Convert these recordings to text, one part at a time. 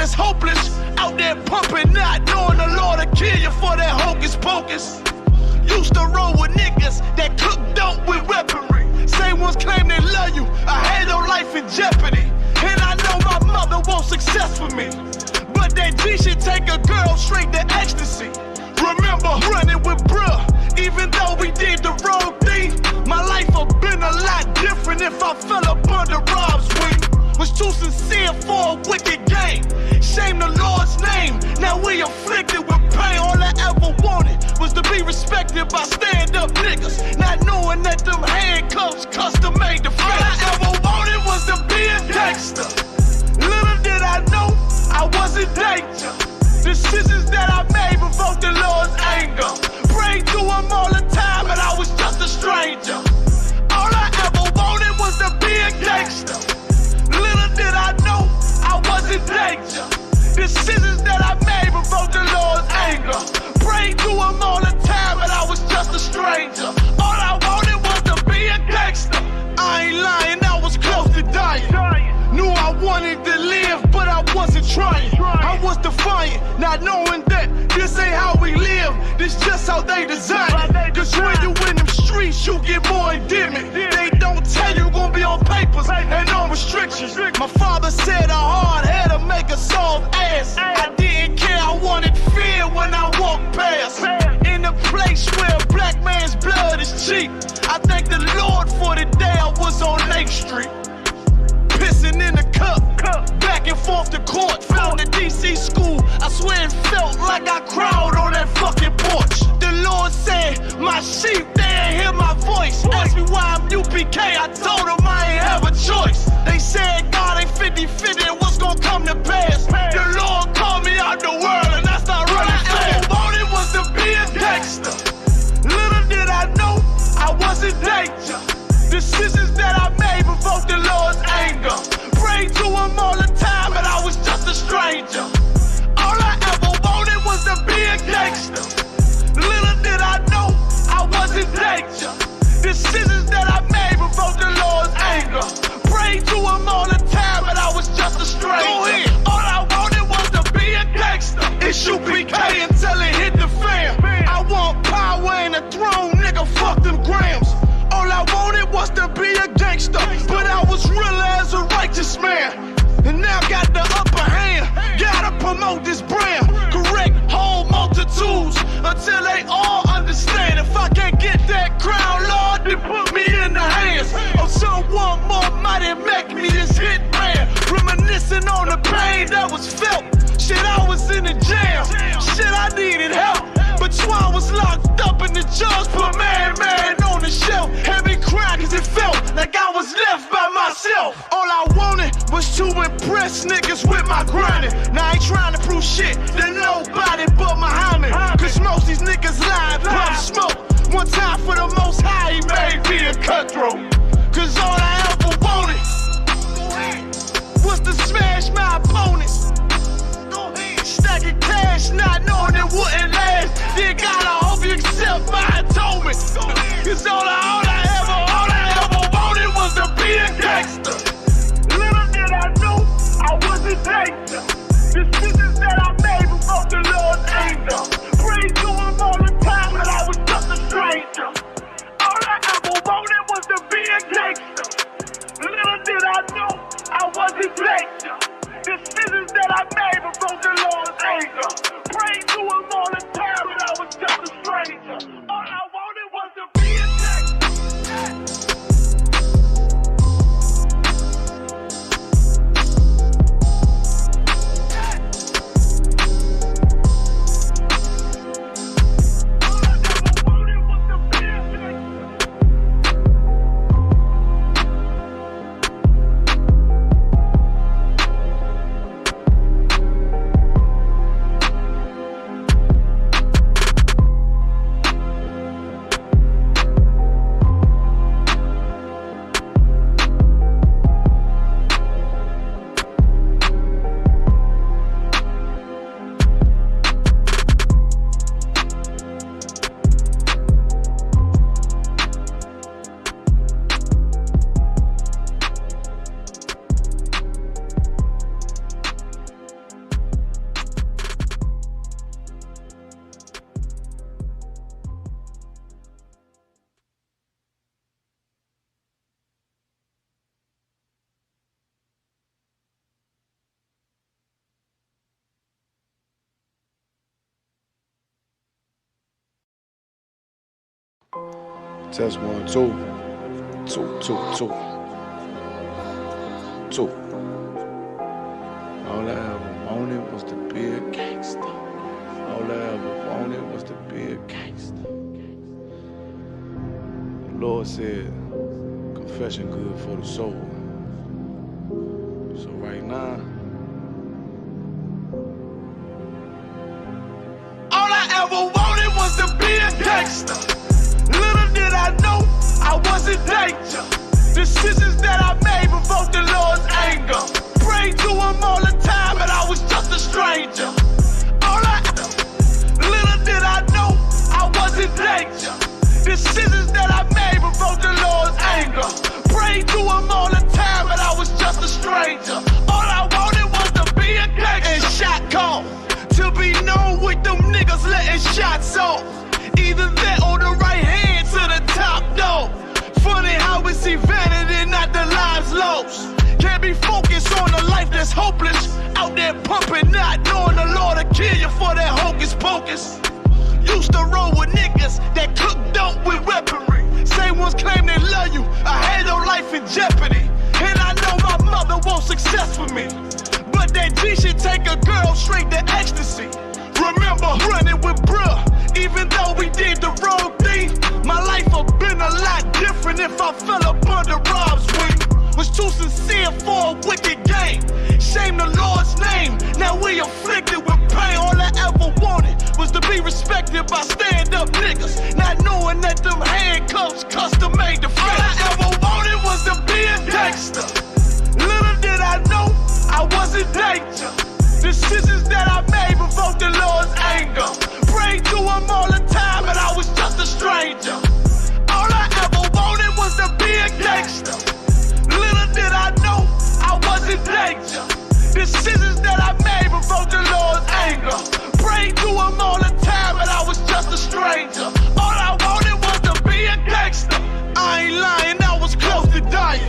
that's hopeless, out there pumping, not knowing the Lord will kill you for that hocus pocus. Used to roll with niggas that cook dope with weaponry. Same ones claim they love you, I had your life in jeopardy. And I know my mother wants success for me, but that G should take a girl straight to ecstasy. Remember running with bruh, even though we did the wrong thing. My life would've been a lot different if I fell up under Rob's wing. Was too sincere for a wicked game. Shame the Lord's name, now we afflicted with pain. All I ever wanted was to be respected by stand-up niggas, not knowing that them handcuffs custom made the face. All I ever wanted was to be a gangster. Little did I know I was in danger. Decisions that I made provoked the Lord's anger. Prayed to him all the time and I was just a stranger. All I ever wanted was to be a gangster. Little did I know I was in danger. Decisions that I made provoked the Lord's anger. Prayed to him all the time and I was just a stranger. All I wanted was to be a gangster. I ain't lying, I was close to dying. Knew I wanted to live, but I wasn't trying. I was defiant, not knowing that this ain't how we live. This just how they design it. Cause when you in them streets, you get more endemic. They don't tell you gonna be on papers and on restrictions. My father said a hard head'll make a soft ass. I didn't care, I wanted fear when I walked past. In a place where a black man's blood is cheap, I thank the Lord for the day I was on Lake Street. Pissing in a cup, back and forth to court. From the DC school, I swear it felt like I cried on that fucking porch. The Lord said, my sheep, they ain't hear my voice. Asked me why I'm UPK, I told them I ain't have a choice. They said God ain't 50-50 and what's gonna come to pass. The Lord called me out the world and I started running fast. All I wanted was to be a gangster. Little did I know I was in danger. Decisions that I made provoked the Lord's anger. Prayed to him all the time and I was just a stranger. All I ever wanted was to be a gangster. Little did I know I was in danger. Decisions that I made provoked the Lord's anger. Prayed to him all the time and I was just a stranger. Go ahead. All I wanted was to be a gangster. Isupk until it hit the fan. I want power and a throne, nigga, fuck them grams. All I wanted was to be a gangster, but I was real as a righteous man. And now got the upper hand, gotta promote this brand. Correct whole multitudes until they all understand. If I can't get that crown, Lord, then put me in the hands of someone more mighty, make me this hit man. Reminiscing on the pain that was felt. Shit, I was in the jam. Shit, I needed help. But Swan was locked up and the judge put man on the shelf. Had me crying cause it felt like I was left by myself. All I wanted was to impress niggas with my grinding. Now I ain't trying to prove shit to nobody but Muhammad. Cause most these niggas lie, pump smoke. One time for the most high, he made me a cutthroat. Cause all I ever wanted was to smash my opponents. Stacking cash, not knowing it wouldn't last. Then God, I hope you accept my atonement. Cause all I ever wanted was to be a gangster. Little did I know I was in danger. Decisions that I made provoked the Lord's anger. Prayed to him all the time and I was just a stranger. All I ever wanted was to be a gangster. Test 1, 2. 2, 2, 2. 2. All I ever wanted was to be a gangster. All I ever wanted was to be a gangster. The Lord said, confession good for the soul. So right now, all I ever wanted was to be a gangster. Little did I know I was in danger. Decisions that I made provoked the Lord's anger. Prayed to him all the time, but I was just a stranger. Little did I know I was in danger. Decisions that I made provoked the Lord's anger. Prayed to him all the time, but I was just a stranger. All I wanted was to be a gangster. And shot call to be known with them niggas letting shots off. Either that or the right hand to the top dog. Funny how we see vanity, not the lives lost. Can't be focused on a life that's hopeless. Out there pumping, not knowing the Lord will kill you for that hocus pocus. Used to roll with niggas that cook dope with weaponry. Same ones claim they love you. I had no life in jeopardy. And I know my mother wants success for me. But that G should take a girl straight to ecstasy. Remember running with bruh, even though we did the wrong thing. My life would've been a lot different if I fell up under Rob's wing. Was too sincere for a wicked game. Shame the Lord's name. Now we afflicted with pain. All I ever wanted was to be respected by stand-up niggas. Not knowing that them handcuffs custom made the fence. All I ever wanted was to be a gangster. Little did I know I was in danger. Decisions that I made provoked the Lord's anger. Prayed to him all the time, but I was just a stranger. All I ever wanted was to be a gangster. Little did I know I was in danger. Decisions that I made provoked the Lord's anger. Prayed to him all the time, but I was just a stranger. All I wanted was to be a gangster. I ain't lying, I was close to dying.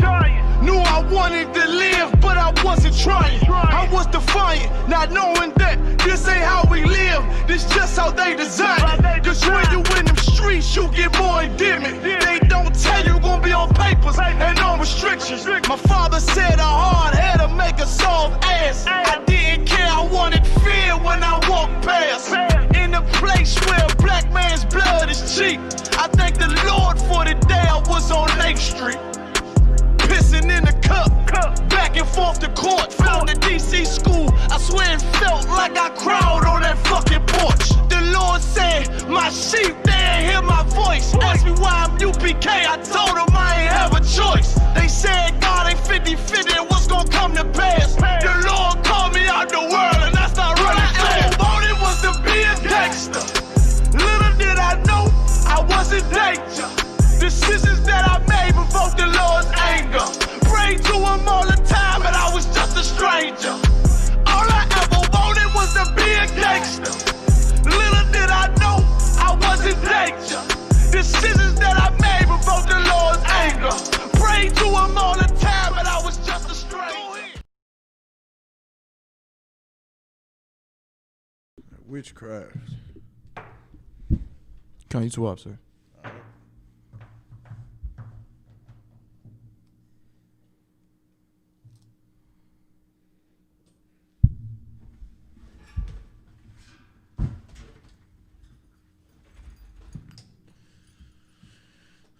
Knew I wanted to live, but I wasn't trying. I was defiant, not knowing that this ain't how we live. This just how they design it. Just when you in them streets, you get more endemic. They don't tell you gonna be on papers and on restrictions. My father said a hard head'll make a soft ass. I didn't care, I wanted fear when I walked past. In a place where a black man's blood is cheap. I thank the Lord for the day I was on Lake Street. Pissing in the cup, back and forth to court. From the DC school, I swear it felt like I crawled on that fucking porch. The Lord said, my sheep, they ain't hear my voice. Asked me why I'm UPK, I told them I ain't have a choice. They said God ain't 50-50 and what's gonna come to pass. The Lord called me out the world and I started running fast. All I wanted was to be a gangster. Little did I know I was in danger. Decisions that I made provoked the Lord's anger. Prayed to him all the time, but I was just a stranger. All I ever wanted was to be a gangster. Little did I know I was in danger. Decisions that I made provoked the Lord's anger. Prayed to him all the time, but I was just a stranger. Witchcraft. Can you swap, sir?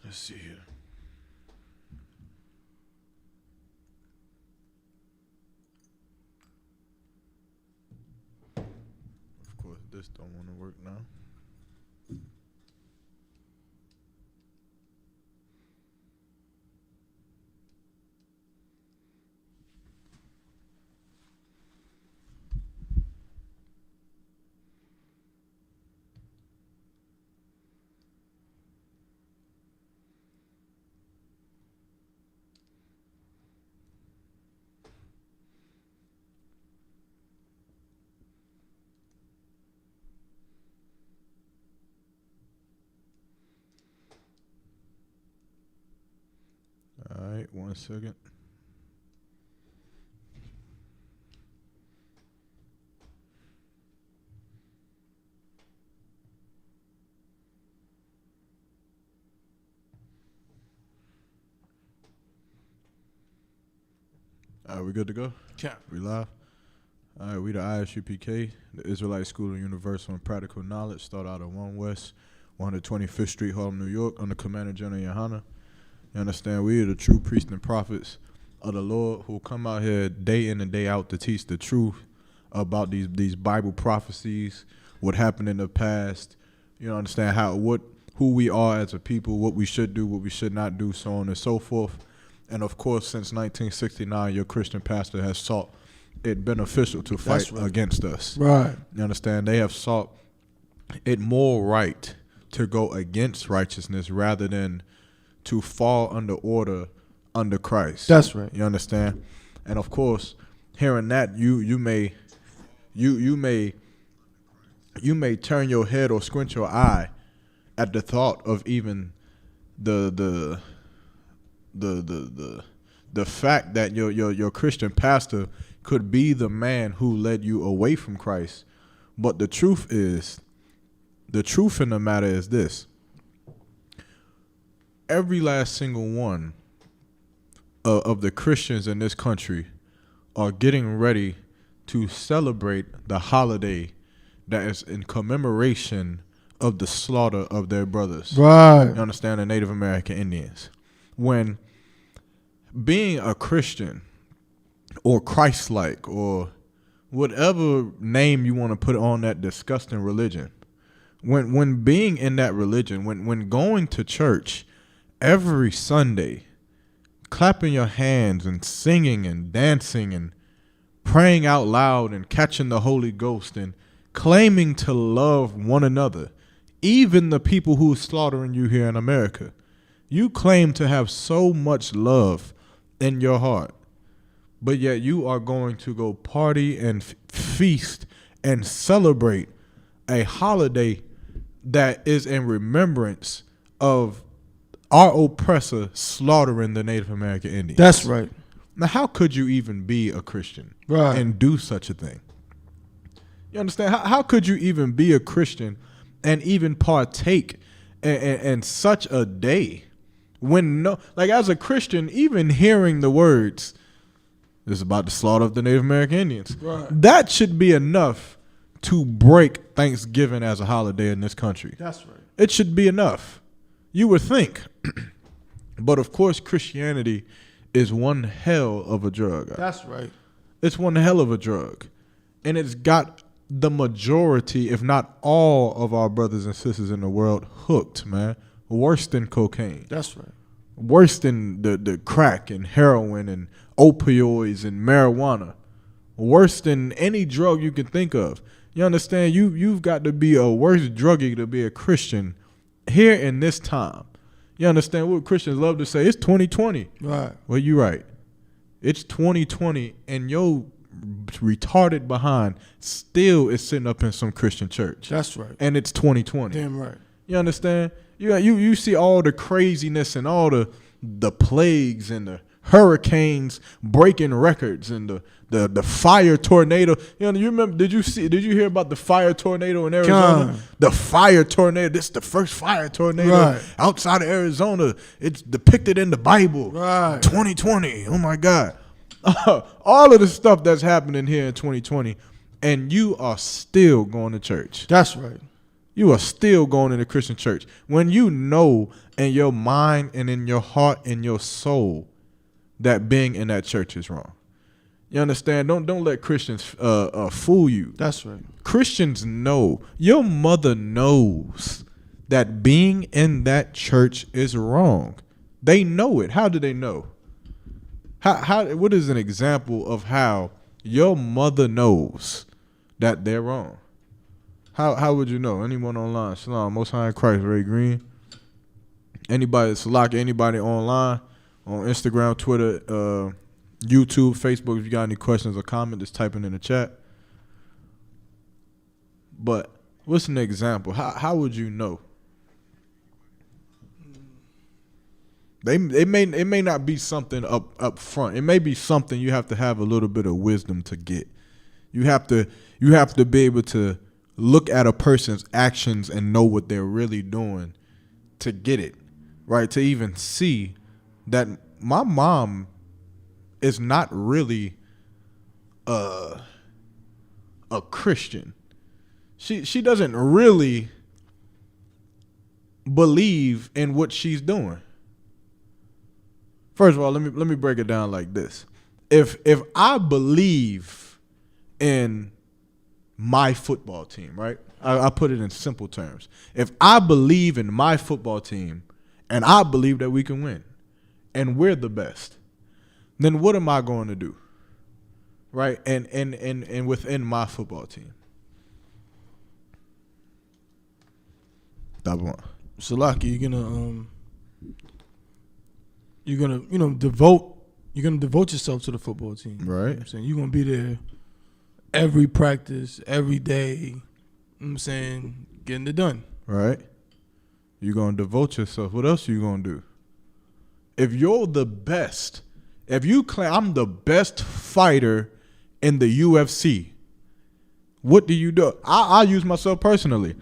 Let's see here. Of course, this don't want to work now. All right, 1 second. All right, we good to go? Cap. We live? All right, we the Isupk, the Israelite School of Universal and Practical Knowledge, start out at 1 West, 125th Street, Harlem, New York, under Commander General Yohana. You understand? We are the true priests and prophets of the Lord who come out here day in and day out to teach the truth about these Bible prophecies, what happened in the past. You know, understand who we are as a people, what we should do, what we should not do, so on and so forth. And of course, since 1969, your Christian pastor has sought it beneficial to fight against us. Right. You understand? They have sought it more right to go against righteousness rather than to fall under order under Christ. That's right. You understand? And of course, hearing that, you may turn your head or squint your eye at the thought of even the fact that your Christian pastor could be the man who led you away from Christ. But the truth in the matter is this: every last single one of the Christians in this country are getting ready to celebrate the holiday that is in commemoration of the slaughter of their brothers. Right. You understand? The Native American Indians. When being a Christian or Christ-like or whatever name you want to put on that disgusting religion, when being in that religion, when going to church every Sunday, clapping your hands and singing and dancing and praying out loud and catching the Holy Ghost and claiming to love one another, even the people who are slaughtering you here in America, you claim to have so much love in your heart, but yet you are going to go party and feast and celebrate a holiday that is in remembrance of our oppressor slaughtering the Native American Indians. That's right. Now, how could you even be a Christian and do such a thing? You understand? How could you even be a Christian and even partake in such a day? As a Christian, even hearing the words, "This is about the slaughter of the Native American Indians," that should be enough to break Thanksgiving as a holiday in this country. That's right. It should be enough. You would think. But of course, Christianity is one hell of a drug. That's right. It's one hell of a drug. And it's got the majority, if not all, of our brothers and sisters in the world hooked, man. Worse than cocaine. That's right. Worse than the crack and heroin and opioids and marijuana. Worse than any drug you can think of. You understand? You've got to be a worse druggie to be a Christian here in this time. You understand what Christians love to say? It's 2020. Right. Well, you're right. It's 2020, and your retarded behind still is sitting up in some Christian church. That's right. And it's 2020. Damn right. You understand? You see all the craziness and all the plagues and the hurricanes breaking records and the fire tornado. You remember? Did you hear about the fire tornado in Arizona? God. The fire tornado. This is the first fire tornado outside of Arizona. It's depicted in the Bible. Right. 2020. Oh my God. All of the stuff that's happening here in 2020, and you are still going to church. That's right. You are still going to the Christian church when you know in your mind and in your heart and your soul that being in that church is wrong. You understand? Don't let Christians fool you. That's right. Christians know. Your mother knows that being in that church is wrong. They know it. How do they know? What is an example of how your mother knows that they're wrong? How would you know? Anyone online? Shalom, Most High in Christ, Ray Green. Anybody, Salak, anybody online, on Instagram, Twitter, YouTube, Facebook, if you got any questions or comments, just type it in the chat. But what's an example? How would you know? It may not be something up front. It may be something you have to have a little bit of wisdom to get. You have to be able to look at a person's actions and know what they're really doing to get it, right? To even see that my mom is not really a Christian. She doesn't really believe in what she's doing. First of all, let me break it down like this. If I believe in my football team, right? I put it in simple terms. If I believe in my football team and I believe that we can win and we're the best, then what am I going to do? Right? And within my football team. That one. Salaki, you're gonna devote yourself to the football team. Right. You know what I'm saying? You're gonna be there every practice, every day, you know what I'm saying, getting it done. Right. You're gonna devote yourself. What else are you gonna do? If you're the best, if you claim I'm the best fighter in the UFC, what do you do? I use myself personally.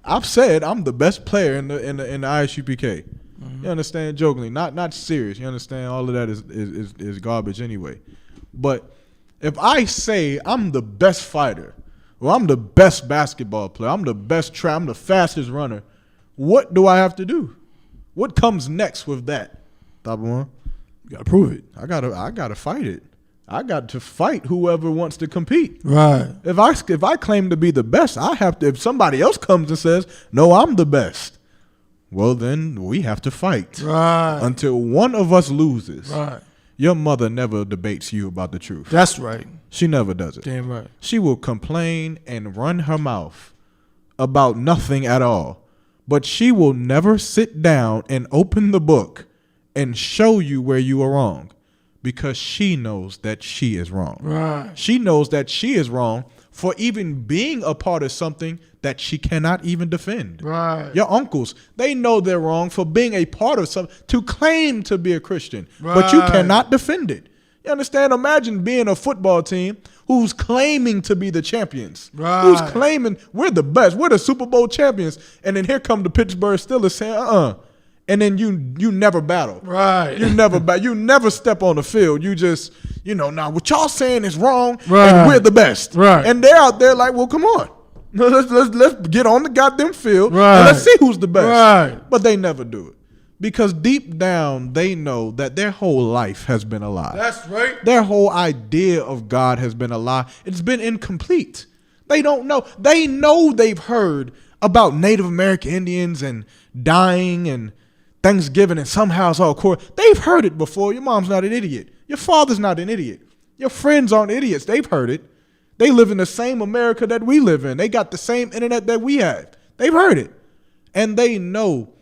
I've said I'm the best player in the ISUPK. Mm-hmm. You understand? Jokingly, not serious. You understand? All of that is garbage anyway. But if I say I'm the best fighter, or I'm the best basketball player, I'm the best I'm the fastest runner, what do I have to do? What comes next with that? Top one, you gotta prove it. I gotta fight it. I got to fight whoever wants to compete. Right. If I claim to be the best, I have to. If somebody else comes and says, "No, I'm the best," well, then we have to fight. Right. Until one of us loses. Right. Your mother never debates you about the truth. That's right. She never does it. Damn right. She will complain and run her mouth about nothing at all, but she will never sit down and open the book and show you where you are wrong. Because she knows that she is wrong. Right. She knows that she is wrong for even being a part of something that she cannot even defend. Right. Your uncles, they know they're wrong for being a part of something, to claim to be a Christian, but you cannot defend it. You understand? Imagine being a football team who's claiming to be the champions. Right. Who's claiming we're the best, we're the Super Bowl champions, and then here come the Pittsburgh Steelers saying, and then you never battle. Right. You never step on the field. You just, now what y'all saying is wrong, right, and we're the best. Right. And they're out there like, well, come on. Let's get on the goddamn field, right, and let's see who's the best. Right. But they never do it. Because deep down, they know that their whole life has been a lie. That's right. Their whole idea of God has been a lie. It's been incomplete. They don't know. They know they've heard about Native American Indians and dying and Thanksgiving and somehow it's all core. They've heard it before. Your mom's not an idiot. Your father's not an idiot. Your friends aren't idiots. They've heard it. They live in the same America that we live in. They got the same internet that we have. They've heard it. And they know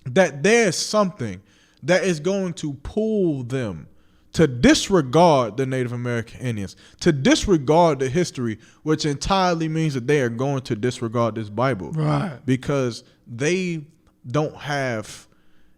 that there's something that is going to pull them to disregard the Native American Indians, to disregard the history, which entirely means that they are going to disregard this Bible. Right. Because they don't have,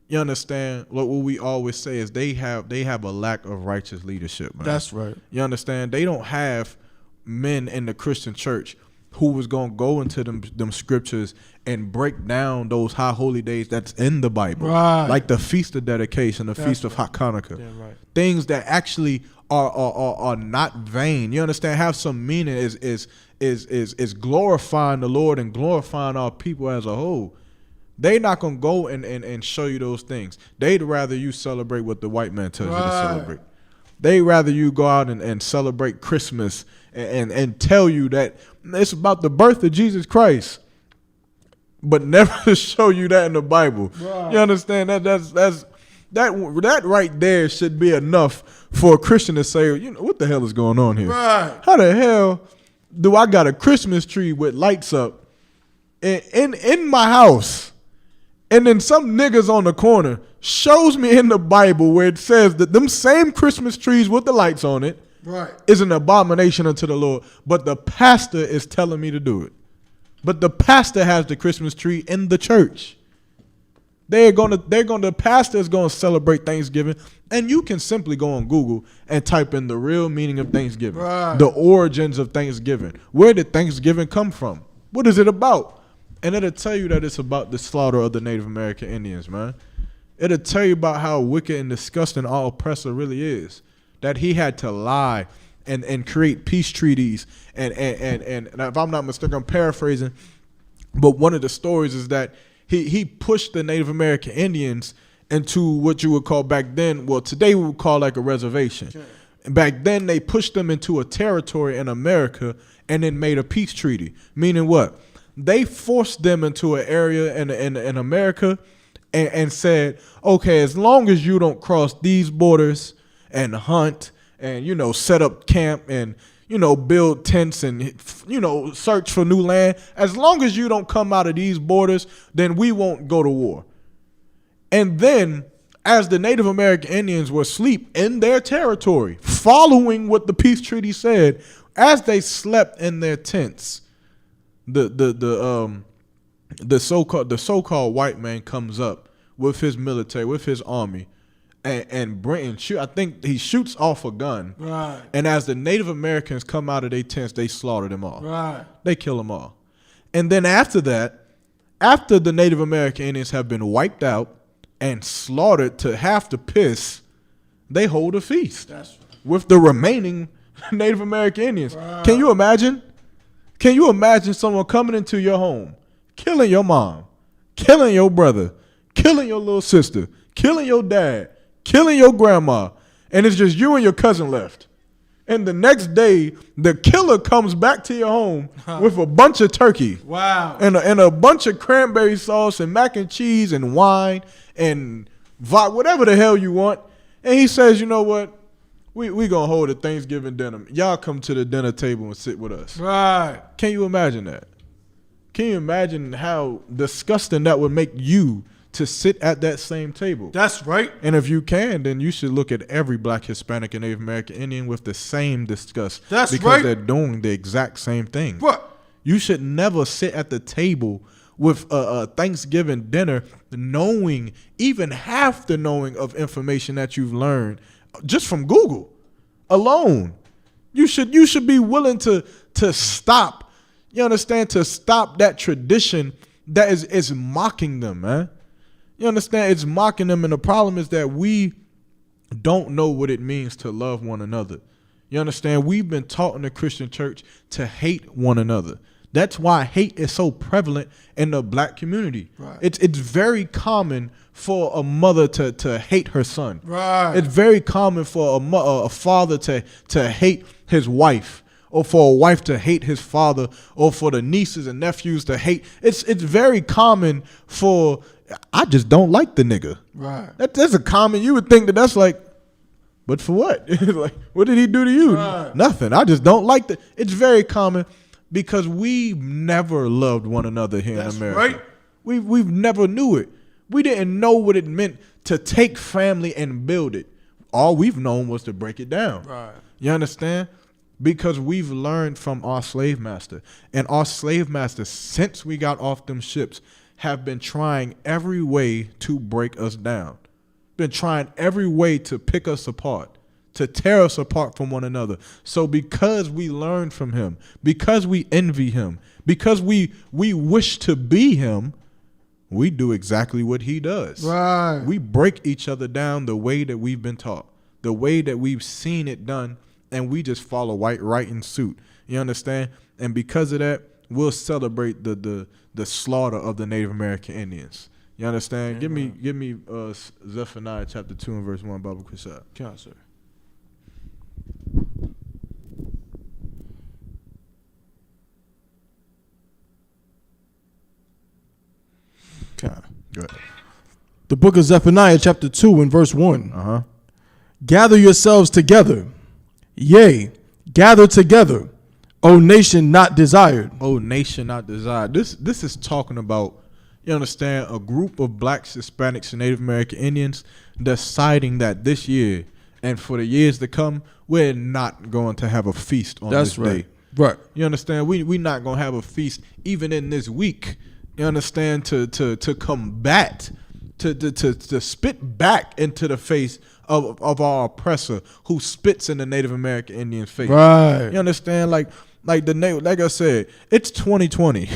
you understand, what we always say is they have a lack of righteous leadership, man. That's right. You understand? They don't have men in the Christian church who was going to go into them scriptures and break down those high holy days that's in the Bible. Right. Like the Feast of Dedication, the Feast of Hanukkah. Right. Things that actually are not vain. You understand? Have some meaning, is glorifying the Lord and glorifying our people as a whole. They're not going to go and show you those things. They'd rather you celebrate what the white man tells you to celebrate. They'd rather you go out and celebrate Christmas and tell you that it's about the birth of Jesus Christ, but never show you that in the Bible. Right. You understand? That right there should be enough for a Christian to say, what the hell is going on here? Right. How the hell do I got a Christmas tree with lights up in my house, and then some niggas on the corner shows me in the Bible where it says that them same Christmas trees with the lights on it is an abomination unto the Lord, but the pastor is telling me to do it. But the pastor has the Christmas tree in the church. The pastor is gonna celebrate Thanksgiving, and you can simply go on Google and type in the real meaning of Thanksgiving, the origins of Thanksgiving. Where did Thanksgiving come from? What is it about? And it'll tell you that it's about the slaughter of the Native American Indians, man. It'll tell you about how wicked and disgusting our oppressor really is. that he had to lie and create peace treaties. And if I'm not mistaken, I'm paraphrasing, but one of the stories is that he pushed the Native American Indians into what you would call back then, well, today we would call like a reservation. Sure. Back then, they pushed them into a territory in America and then made a peace treaty. Meaning what? They forced them into an area in America and said, okay, as long as you don't cross these borders and hunt and, you know, set up camp and, you know, build tents and, you know, search for new land, as long as you don't come out of these borders, then we won't go to war. And then, as the Native American Indians were asleep in their territory, following what the peace treaty said, as they slept in their tents, the so-called white man comes up with his military, with his army, and I think he shoots off a gun. Right. And as the Native Americans come out of their tents, they slaughter them all. Right. They kill them all. And then after that, after the Native American Indians have been wiped out and slaughtered to half the piss, they hold a feast. That's right. With the remaining Native American Indians. Right. Can you imagine? Can you imagine someone coming into your home, killing your mom, killing your brother, killing your little sister, killing your dad, killing your grandma, and it's just you and your cousin left? And the next day, the killer comes back to your home with a bunch of turkey. Wow. And a bunch of cranberry sauce and mac and cheese and wine and whatever the hell you want. And he says, you know what? We going to hold a Thanksgiving dinner. Y'all come to the dinner table and sit with us. Right. Can you imagine that? Can you imagine how disgusting that would make you to sit at that same table? That's right. And if you can, then you should look at every Black, Hispanic, and Native American Indian with the same disgust. That's because right. Because they're doing the exact same thing. What? You should never sit at the table with a Thanksgiving dinner knowing even half the knowing of information that you've learned just from Google alone. You should be willing to stop. You understand? To stop that tradition that is mocking them, man. You understand? It's mocking them, and the problem is that we don't know what it means to love one another. You understand? We've been taught in the Christian church to hate one another. That's why hate is so prevalent in the Black community. Right. It's very common for a mother to hate her son. Right. It's very common for a father to hate his wife, or for a wife to hate his father, or for the nieces and nephews to hate. It's very common for, I just don't like the nigga. Right. That's a common, you would think that's like, but for what? Like, what did he do to you? Right. Nothing. I just don't like it's very common because we never loved one another here in America. Right. We've never knew it. We didn't know what it meant to take family and build it. All we've known was to break it down. Right. You understand? Because we've learned from our slave master. And our slave master, since we got off them ships, have been trying every way to break us down. Been trying every way to pick us apart, to tear us apart from one another. So because we learned from him, because we envy him, because we wish to be him, we do exactly what he does. Right. We break each other down the way that we've been taught, the way that we've seen it done, and we just follow right in suit. You understand? And because of that, we'll celebrate the slaughter of the Native American Indians. You understand? Yeah, give me Zephaniah chapter 2 and verse 1, Bible Quizat. Come on, sir. Okay. Go ahead. The book of Zephaniah chapter 2 and verse 1. Uh-huh. Gather yourselves together. Yea, gather together, O nation not desired. O nation not desired. This is talking about, you understand, a group of Blacks, Hispanics, and Native American Indians deciding that this year and for the years to come, we're not going to have a feast on this day. Right. You understand? We're not going to have a feast even in this week. You understand? To combat, to spit back into the face of our oppressor who spits in the Native American Indian face. Right. You understand? Like I said, it's 2020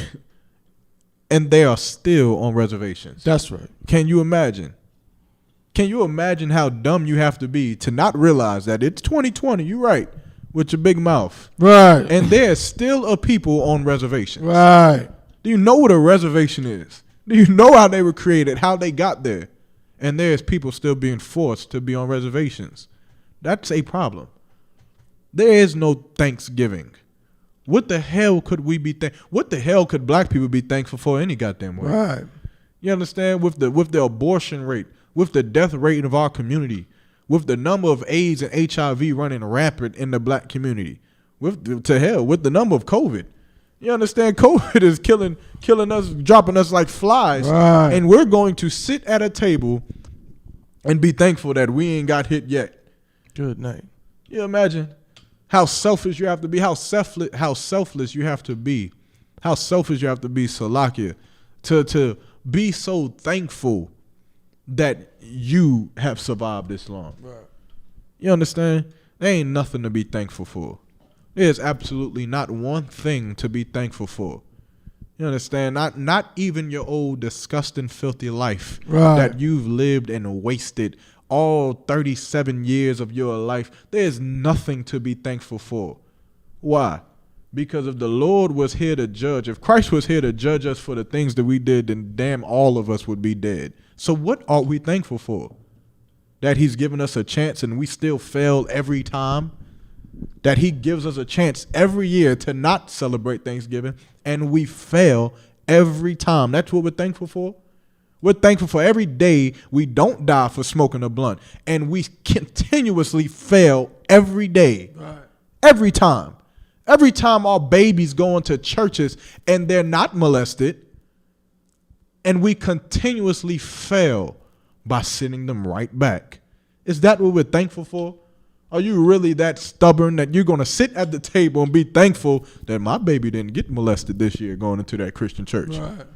and they are still on reservations. That's right. Can you imagine? Can you imagine how dumb you have to be to not realize that it's 2020? You're right, with your big mouth. Right. And there's still a people on reservations. Right. Do you know what a reservation is? Do you know how they were created, how they got there? And there's people still being forced to be on reservations. That's a problem. There is no Thanksgiving. What the hell could we be what the hell could black people be thankful for any goddamn way? Right. You understand? With the abortion rate, with the death rate of our community, with the number of AIDS and HIV running rampant in the black community, with the number of COVID. You understand? COVID is killing us, dropping us like flies. Right. And we're going to sit at a table and be thankful that we ain't got hit yet. Good night. You imagine how selfish you have to be, how selfless you have to be, Salakia, to be so thankful that you have survived this long. Right. You understand? There ain't nothing to be thankful for. There's absolutely not one thing to be thankful for. You understand? Not even your old disgusting, filthy life that you've lived and wasted all 37 years of your life. There's nothing to be thankful for. Why? Because if the Lord was here to judge, if Christ was here to judge us for the things that we did, then damn all of us would be dead. So what are we thankful for? That he's given us a chance and we still fail every time? That he gives us a chance every year to not celebrate Thanksgiving and we fail every time? That's what we're thankful for? We're thankful for every day we don't die for smoking a blunt and we continuously fail every day. Right. Every time. Every time our babies go into churches and they're not molested, and we continuously fail by sending them right back. Is that what we're thankful for? Are you really that stubborn that you're going to sit at the table and be thankful that my baby didn't get molested this year going into that Christian church? Right.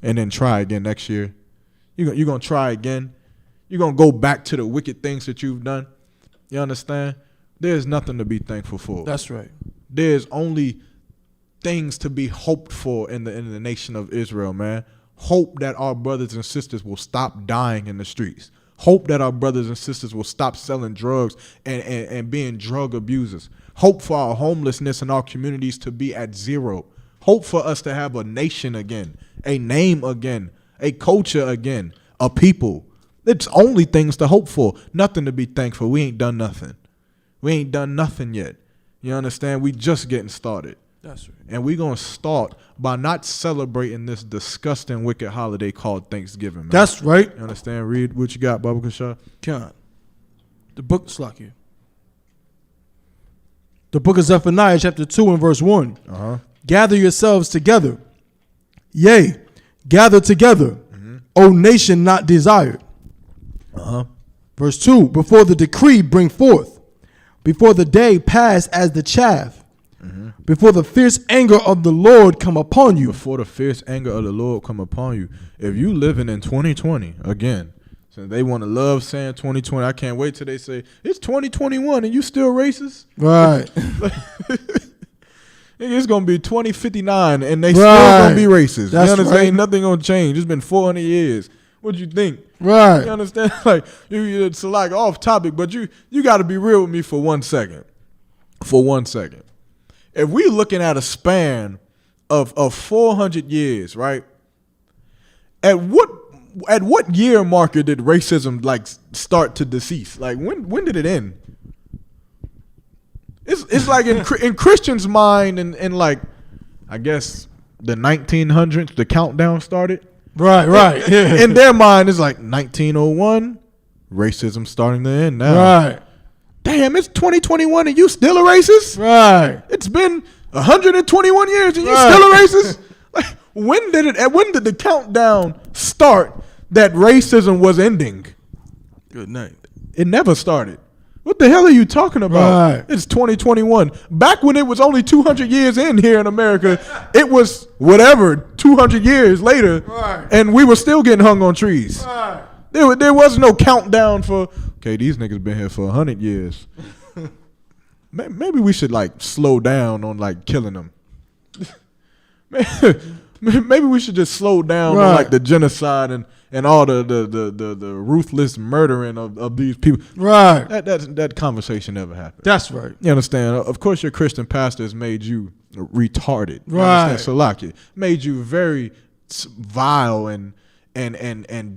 And then try again next year? You're going to try again? You're going to go back to the wicked things that you've done? You understand? There's nothing to be thankful for. That's right. There's only things to be hoped for in the nation of Israel, man. Hope that our brothers and sisters will stop dying in the streets. Hope that our brothers and sisters will stop selling drugs and being drug abusers. Hope for our homelessness in our communities to be at zero. Hope for us to have a nation again, a name again, a culture again, a people. It's only things to hope for, nothing to be thankful. We ain't done nothing. We ain't done nothing yet. You understand? We just getting started. That's right. And we're going to start by not celebrating this disgusting, wicked holiday called Thanksgiving, man. That's right. You understand? Read what you got, Baba Kashar. Con. The book Slakia. The book of Zephaniah, chapter 2 and verse 1. Uh-huh. Gather yourselves together. Yea, gather together, O nation not desired. Uh-huh. Verse 2. Before the decree bring forth, before the day pass as the chaff, before the fierce anger of the Lord come upon you. Before the fierce anger of the Lord come upon you. If you living in 2020, again, so they want to love saying 2020. I can't wait till they say, it's 2021 and you still racist? Right. It's going to be 2059 and they still going to be racist. That's you understand? Right. Ain't nothing going to change. It's been 400 years. What you think? Right. You understand? Like, it's like off topic, but you got to be real with me for 1 second. For 1 second. If we looking at a span of 400 years, right? At what year marker did racism like start to decease? Like when did it end? It's like in Christians' mind in like I guess the 1900s the countdown started. Right. In their mind it's like 1901, racism starting to end now. Right. Damn, it's 2021 and you still a racist? Right. It's been 121 years and you still a racist? Like, when did the countdown start that racism was ending? Good night. It never started. What the hell are you talking about? Right. It's 2021. Back when it was only 200 years in here in America, it was whatever, 200 years later, right. And we were still getting hung on trees. Right. There was no countdown for, okay, these niggas been here for 100 years. Maybe we should like slow down on like killing them. maybe we should just slow down on like the genocide and all the ruthless murdering of these people. Right. That conversation never happened. That's right. You understand? Of course, your Christian pastors made you retarded. You Right. understand? Salakia made you very vile and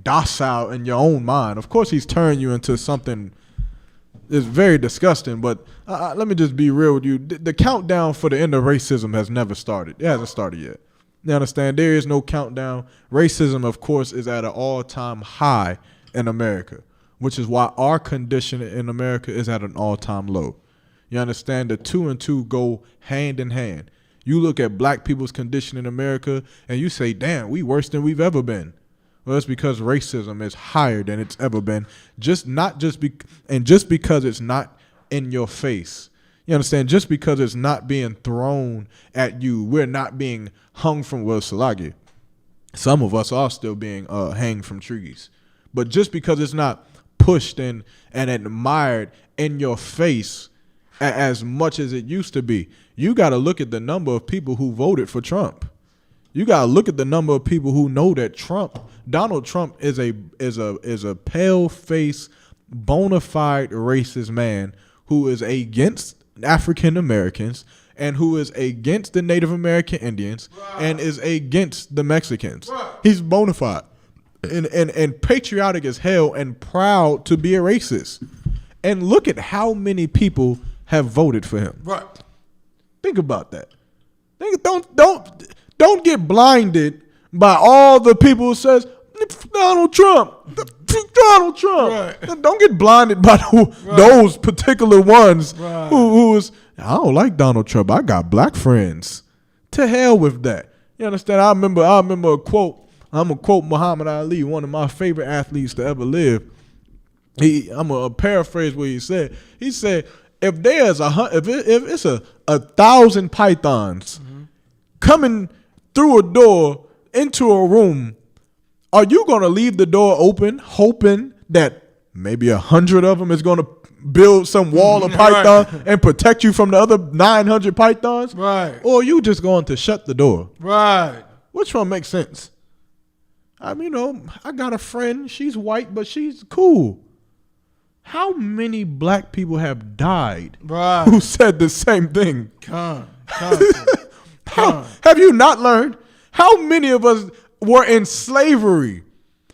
docile in your own mind. Of course, he's turned you into something that's very disgusting. But let me just be real with you. The countdown for the end of racism has never started. It hasn't started yet. You understand? There is no countdown. Racism, of course, is at an all-time high in America, which is why our condition in America is at an all-time low. You understand? The two and two go hand in hand. You look at black people's condition in America and you say, damn, we worse than we've ever been. Well, it's because racism is higher than it's ever been. Just because it's not in your face. You understand? Just because it's not being thrown at you, we're not being hung from Salagi. Some of us are still being hanged from trees. But just because it's not pushed and admired in your face as much as it used to be, you got to look at the number of people who voted for Trump. You got to look at the number of people who know that Donald Trump is a pale-faced, bona fide racist man who is against African Americans and who is against the Native American Indians and is against the Mexicans. He's bona fide and patriotic as hell and proud to be a racist. And look at how many people have voted for him. Right. Think about that. Don't get blinded by all the people who says Donald Trump. Donald Trump. Right. Don't get blinded by those particular ones who is, I don't like Donald Trump. I got black friends. To hell with that. You understand? I remember a quote. I'm gonna quote Muhammad Ali, one of my favorite athletes to ever live. I'm gonna paraphrase what he said. He said, if it's 1,000 pythons coming through a door into a room, are you going to leave the door open hoping that maybe 100 of them is going to build some wall of python and protect you from the other 900 pythons? Right. Or are you just going to shut the door? Right. Which one makes sense? I got a friend. She's white, but she's cool. How many black people have died who said the same thing? Have you not learned? How many of us were in slavery,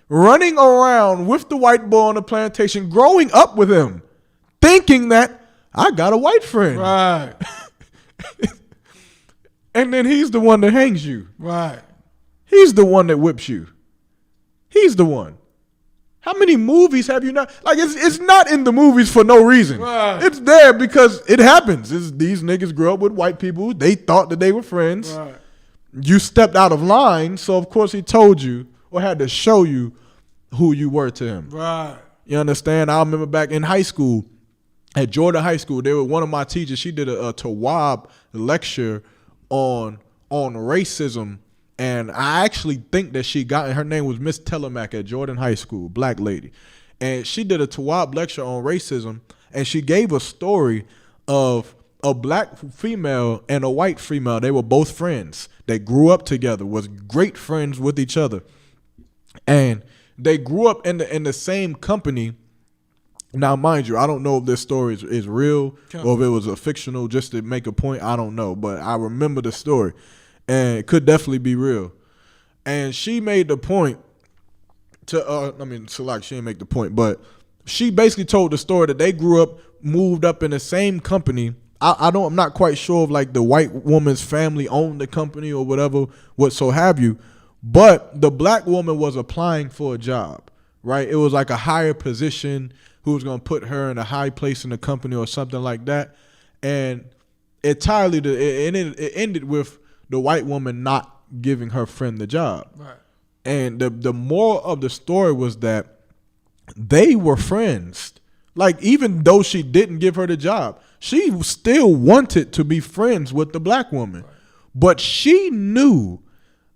running around with the white boy on the plantation, growing up with him, thinking that I got a white friend. Right. And then he's the one that hangs you. Right. He's the one that whips you. He's the one. How many movies have you not? Like, it's not in the movies for no reason. Right. It's there because it happens. These niggas grew up with white people. They thought that they were friends. Right. You stepped out of line, so of course he told you or had to show you who you were to him. Right. You understand? I remember back in high school, at Jordan High School, they were one of my teachers. She did a Tawab lecture on racism. And I actually think that her name was Miss Telemack at Jordan High School, black lady. And she did a Tawab lecture on racism. And she gave a story of a black female and a white female. They were both friends. They grew up together, was great friends with each other. And they grew up in the same company. Now, mind you, I don't know if this story is real or if it was a fictional just to make a point. I don't know. But I remember the story. And it could definitely be real. And she made the point Salak, she didn't make the point, but she basically told the story that they grew up, moved up in the same company. I'm not quite sure if like the white woman's family owned the company or whatever, what so have you. But the black woman was applying for a job, right? It was like a higher position who was going to put her in a high place in the company or something like that. And it ended with the white woman not giving her friend the job. Right. And the moral of the story was that they were friends. Like, even though she didn't give her the job, she still wanted to be friends with the black woman. Right. But she knew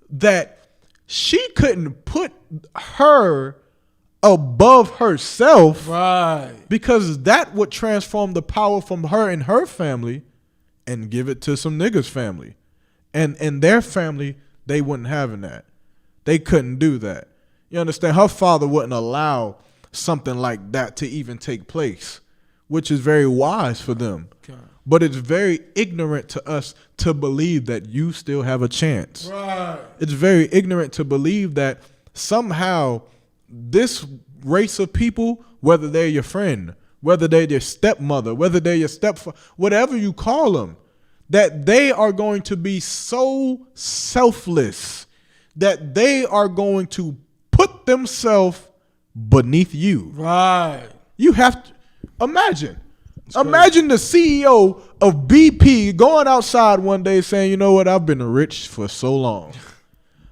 that she couldn't put her above herself. Right. Because that would transform the power from her and her family and give it to some niggas' family. And their family They wouldn't having that. They couldn't do that. You understand? Her father wouldn't allow something like that to even take place, which is very wise for them. Okay. But it's very ignorant to us to believe that you still have a chance. Right. It's very ignorant to believe that somehow this race of people, whether they're your friend, whether they're your stepmother, whether they're your stepfather, whatever you call them, that they are going to be so selfless that they are going to put themselves beneath you. Right. You have to imagine. Imagine the CEO of BP going outside one day saying, you know what, I've been rich for so long.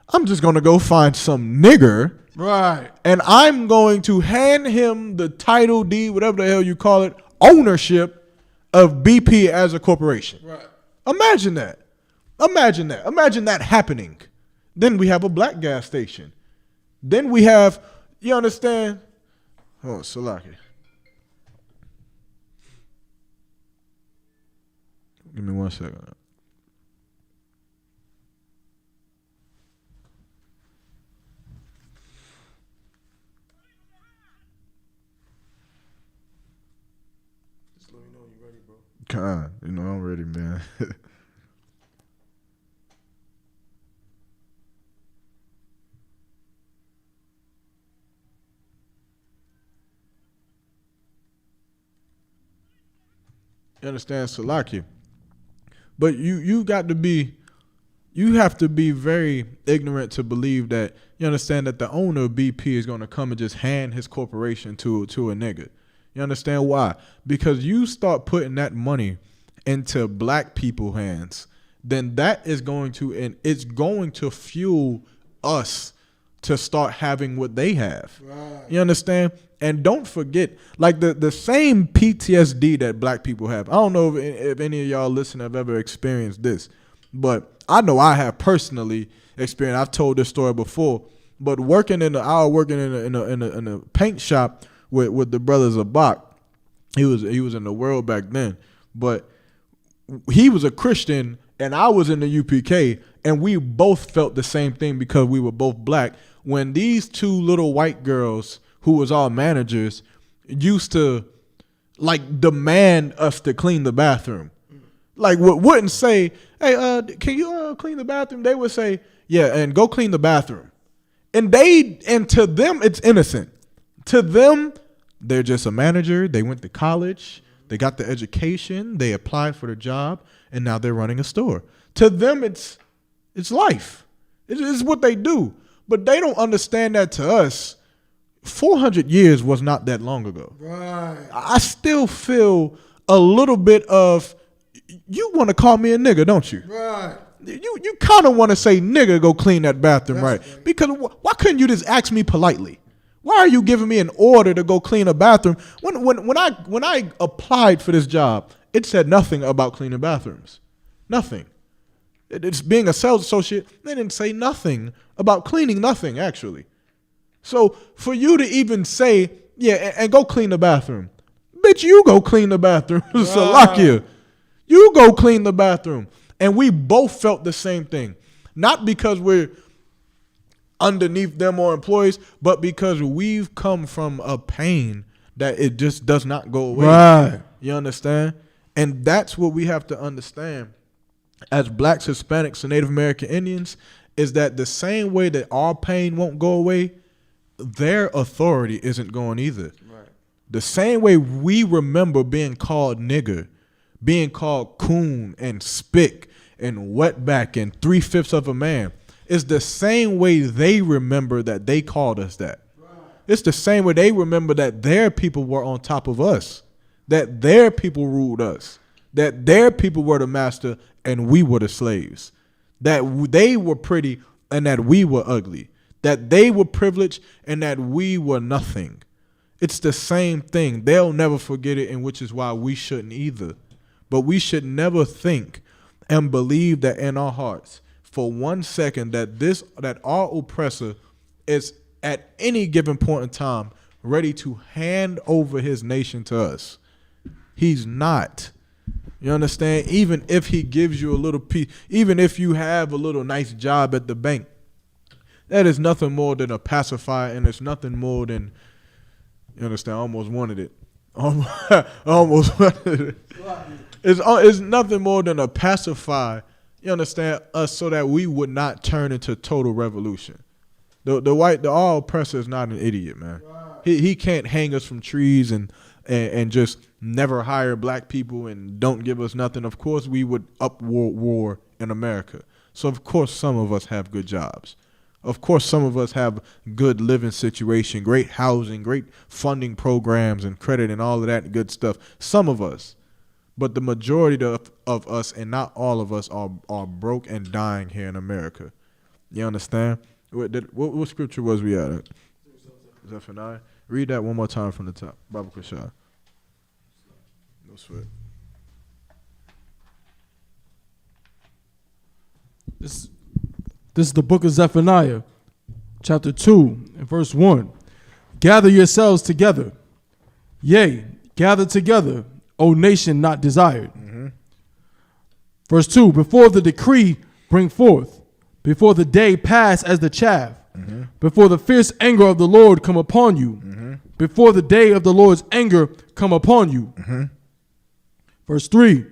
I'm just going to go find some nigger. Right. And I'm going to hand him the title deed, whatever the hell you call it, ownership of BP as a corporation. Right. Imagine that. Imagine that. Imagine that happening. Then we have a black gas station. Then we have, you understand? Oh, Salaki. Give me 1 second. Just let me know when you're ready, bro. You know I'm ready, man. You understand, Salaki? But you have to be very ignorant to believe that, you understand, that the owner of BP is going to come and just hand his corporation to a nigga. You understand why? Because you start putting that money into black people's hands, then that is going to, and it's going to fuel us to start having what they have. Right. You understand? And don't forget, like the same PTSD that black people have. I don't know if any of y'all listening have ever experienced this, but I know I have personally experienced. I've told this story before, but working in a paint shop with the brothers Isupk. He was in the world back then, but he was a Christian and I was in the UPK, and we both felt the same thing because we were both black. When these two little white girls who was all managers used to like demand us to clean the bathroom, like wouldn't say, hey, can you clean the bathroom? They would say, yeah, and go clean the bathroom. And to them, it's innocent. To them, they're just a manager. They went to college. They got the education. They applied for the job, and now they're running a store. To them, it's life. It's what they do. But they don't understand that to us, 400 years was not that long ago. Right. I still feel a little bit of, you want to call me a nigga, don't you? Right. You kind of want to say, nigga, go clean that bathroom. That's right. Because why couldn't you just ask me politely? Why are you giving me an order to go clean a bathroom? When I applied for this job, it said nothing about cleaning bathrooms. Nothing. It's being a sales associate. They didn't say nothing about cleaning, nothing, actually. So for you to even say, yeah, and go clean the bathroom. Bitch, you go clean the bathroom. Salakia. You go clean the bathroom. And we both felt the same thing. Not because we're underneath them or employees, but because we've come from a pain that it just does not go away. Right. You understand? And that's what we have to understand as blacks, Hispanics, and Native American Indians, is that the same way that our pain won't go away, their authority isn't going either. Right. The same way we remember being called nigger, being called coon and spick and wetback and 3/5 of a man, is the same way they remember that they called us that. Right. It's the same way they remember that their people were on top of us, that their people ruled us, that their people were the master and we were the slaves, that they were pretty and that we were ugly, that they were privileged and that we were nothing. It's the same thing. They'll never forget it, and which is why we shouldn't either. But we should never think and believe that in our hearts for 1 second that our oppressor is at any given point in time ready to hand over his nation to us. He's not. You understand? Even if he gives you a little piece, even if you have a little nice job at the bank, that is nothing more than a pacifier, and it's nothing more than, you understand? I almost wanted it. I almost wanted it. It's nothing more than a pacifier, you understand, us so that we would not turn into total revolution. The all oppressor is not an idiot, man. He can't hang us from trees and just never hire black people and don't give us nothing. Of course, we would war in America. So, of course, some of us have good jobs. Of course, some of us have good living situation, great housing, great funding programs and credit and all of that good stuff. Some of us. But the majority of us, and not all of us, are broke and dying here in America. You understand? What scripture was we at? Zephaniah. Read that one more time from the top. Bible Kushai. No sweat. This is the book of Zephaniah, chapter 2, and verse 1. Gather yourselves together. Yea, gather together, O nation not desired. Mm-hmm. Verse 2. Before the decree bring forth, before the day pass as the chaff, mm-hmm. before the fierce anger of the Lord come upon you, mm-hmm. before the day of the Lord's anger come upon you. Mm-hmm. Verse 3.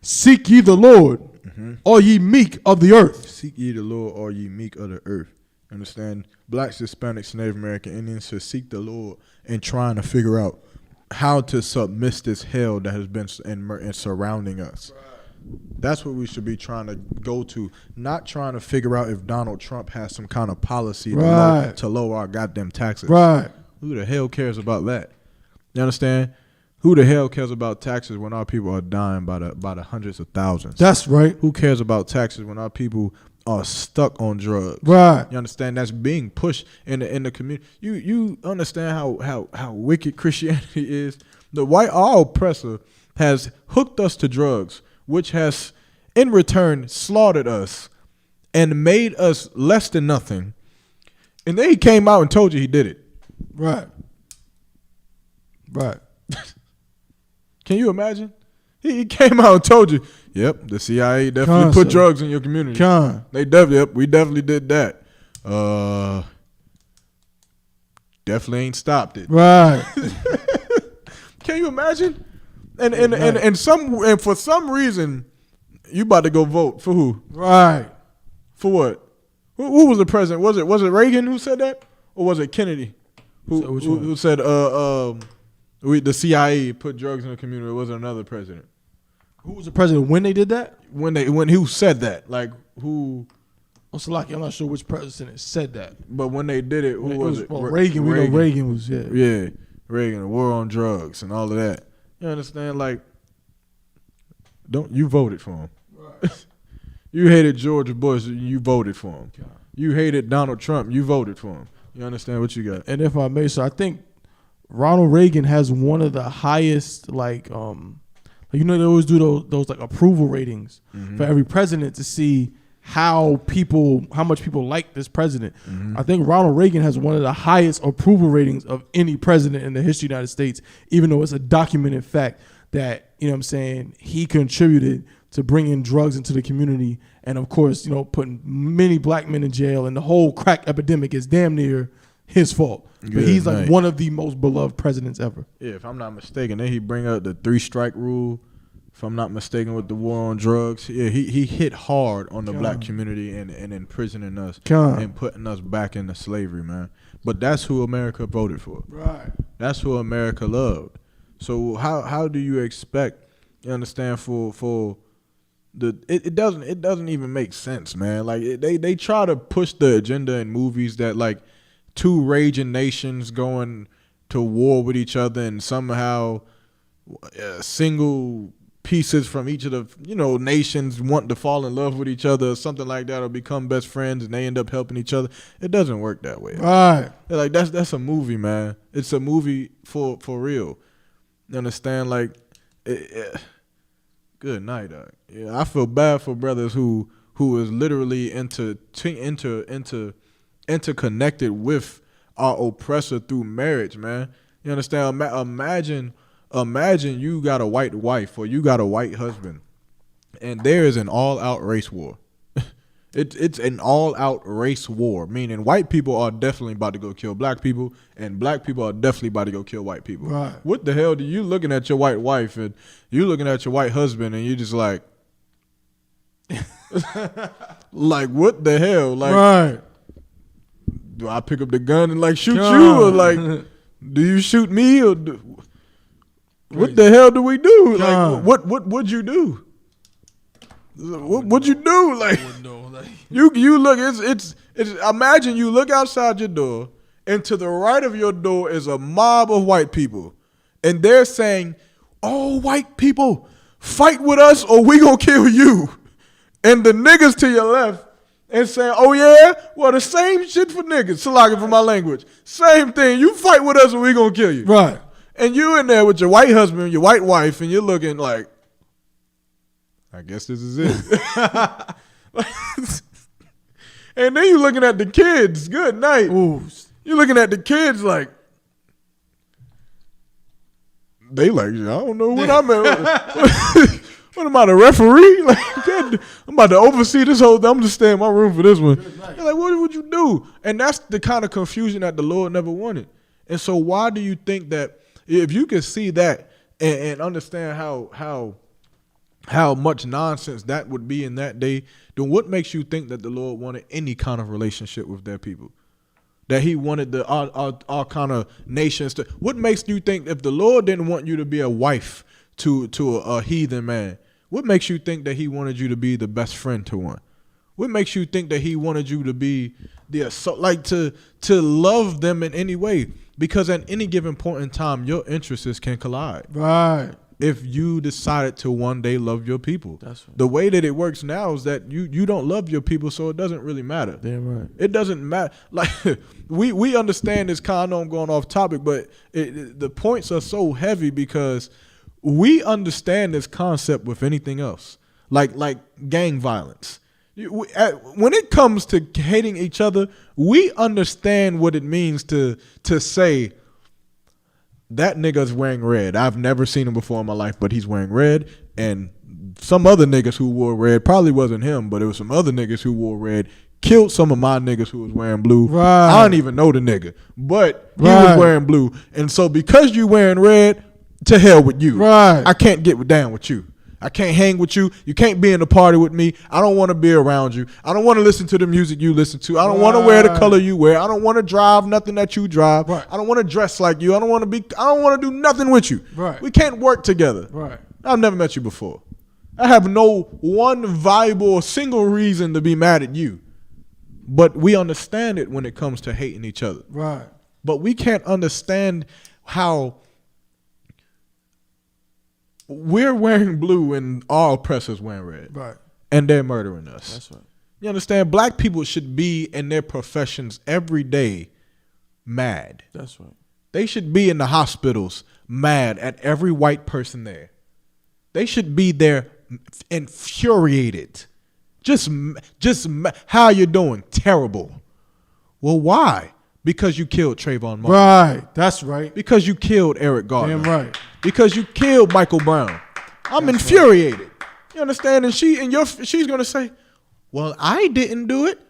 Seek ye the Lord, mm-hmm. all ye meek of the earth. Seek ye the Lord, all ye meek of the earth. Understand? Blacks, Hispanics, Native American Indians should seek the Lord and trying to figure out how to submit this hell that has been in surrounding us. Right. That's what we should be trying to go to, not trying to figure out if Donald Trump has some kind of policy right. to lower our goddamn taxes. Right. Who the hell cares about that? You understand? Who the hell cares about taxes when our people are dying by the hundreds of thousands? That's right. Who cares about taxes when our people are stuck on drugs? Right. You understand? That's being pushed in the community. You understand how wicked Christianity is? Our oppressor has hooked us to drugs, which has in return slaughtered us and made us less than nothing. And then he came out and told you he did it. Right. Right. Can you imagine? He came out and told you, yep, the CIA definitely put drugs in your community. We definitely did that. Definitely ain't stopped it. Right. Can you imagine? And for some reason, you about to go vote for who? Right. For what? Who was the president? Was it Reagan who said that, or was it Kennedy who said the CIA put drugs in the community? Or was it another president? Who was the president when they did that? When who said that? Like who? Oh, Salaki, I'm not sure which president said that. But when they did it, who was it? Reagan. We know Reagan was Yeah, Reagan, the war on drugs and all of that. You understand? Like, you voted for him. Right. You hated George Bush, you voted for him. God. You hated Donald Trump, you voted for him. You understand what you got? And if I may, so I think Ronald Reagan has one of the highest, they always do those like approval ratings mm-hmm. for every president to see how much people like this president. Mm-hmm. I think Ronald Reagan has one of the highest approval ratings of any president in the history of the United States, even though it's a documented fact that, you know what I'm saying, he contributed to bringing drugs into the community and, of course, putting many black men in jail, and the whole crack epidemic is damn near his fault. But he's like one of the most beloved presidents ever. Yeah, if I'm not mistaken, then he bring up the 3-strike rule. If I'm not mistaken, with the war on drugs, yeah, he hit hard on the black community and imprisoning us and putting us back into slavery, man. But that's who America voted for. Right. That's who America loved. So how do you expect? You understand? It doesn't even make sense, man. Like they try to push the agenda in movies that like two raging nations going to war with each other, and somehow single pieces from each of the nations want to fall in love with each other or something like that, or become best friends, and they end up helping each other. It doesn't work that way. Right. Like that's a movie, man. It's a movie for real. You understand? Like, good night, dog. Yeah, I feel bad for brothers who is literally interconnected with our oppressor through marriage, man. You understand? Imagine Imagine you got a white wife or you got a white husband, and there is an all-out race war. It's an all-out race war, meaning white people are definitely about to go kill black people, and black people are definitely about to go kill white people. Right. What the hell do you looking at your white wife and you looking at your white husband and you just like, like what the hell? Like, Right. do I pick up the gun and like shoot you, or like, do you shoot me, or what the hell do we do? Like, what would you do? What'd you do? Like, you look. It's. Imagine you look outside your door, and to the right of your door is a mob of white people, and they're saying, "Oh, white people, fight with us, or we gonna kill you." And the niggas to your left and saying, "Oh yeah, well the same shit for niggas." Salaka for my language. Same thing. You fight with us, or we gonna kill you. Right. And you in there with your white husband, your white wife, and you're looking like, I guess this is it. And then you looking at the kids. Good night. Ooh. You looking at the kids like, they like, I don't know what I'm at. What am I, the referee? Like, I'm about to oversee this whole thing. I'm just staying in my room for this one. You're like, what would you do? And that's the kind of confusion that the Lord never wanted. And so why do you think that if you can see that and understand how much nonsense that would be in that day, then what makes you think that the Lord wanted any kind of relationship with their people? That he wanted our kind of nations to. What makes you think if the Lord didn't want you to be a wife to a heathen man, what makes you think that he wanted you to be the best friend to one? What makes you think that he wanted you to be to love them in any way? Because at any given point in time, your interests can collide. Right. If you decided to one day love your people. That's right. The way that it works now is that you don't love your people, so it doesn't really matter. Damn right. It doesn't matter. Like, we understand this, kind of, I'm going off topic, but the points are so heavy because we understand this concept with anything else, like gang violence. When it comes to hating each other, we understand what it means to say, that nigga's wearing red. I've never seen him before in my life, but he's wearing red. And some other niggas who wore red, probably wasn't him, but it was some other niggas who wore red, killed some of my niggas who was wearing blue. Right. I don't even know the nigga, but he was wearing blue. And so because you wearing red, to hell with you. Right. I can't get down with you. I can't hang with you. You can't be in the party with me. I don't want to be around you. I don't want to listen to the music you listen to. I don't want to wear the color you wear. I don't want to drive nothing that you drive. Right. I don't want to dress like you. I don't want to do nothing with you. Right. We can't work together. Right. I've never met you before. I have no one viable or single reason to be mad at you. But we understand it when it comes to hating each other. Right. But we can't understand how we're wearing blue and our oppressors wearing red. Right. And they're murdering us. That's right. You understand? Black people should be in their professions every day mad. That's right. They should be in the hospitals mad at every white person there. They should be there infuriated. Just how you doing? Terrible. Well, why? Because you killed Trayvon Martin. Right. That's right. Because you killed Eric Garner. Damn right. Because you killed Michael Brown. I'm infuriated. Right. You understand? And she's gonna say, well, I didn't do it.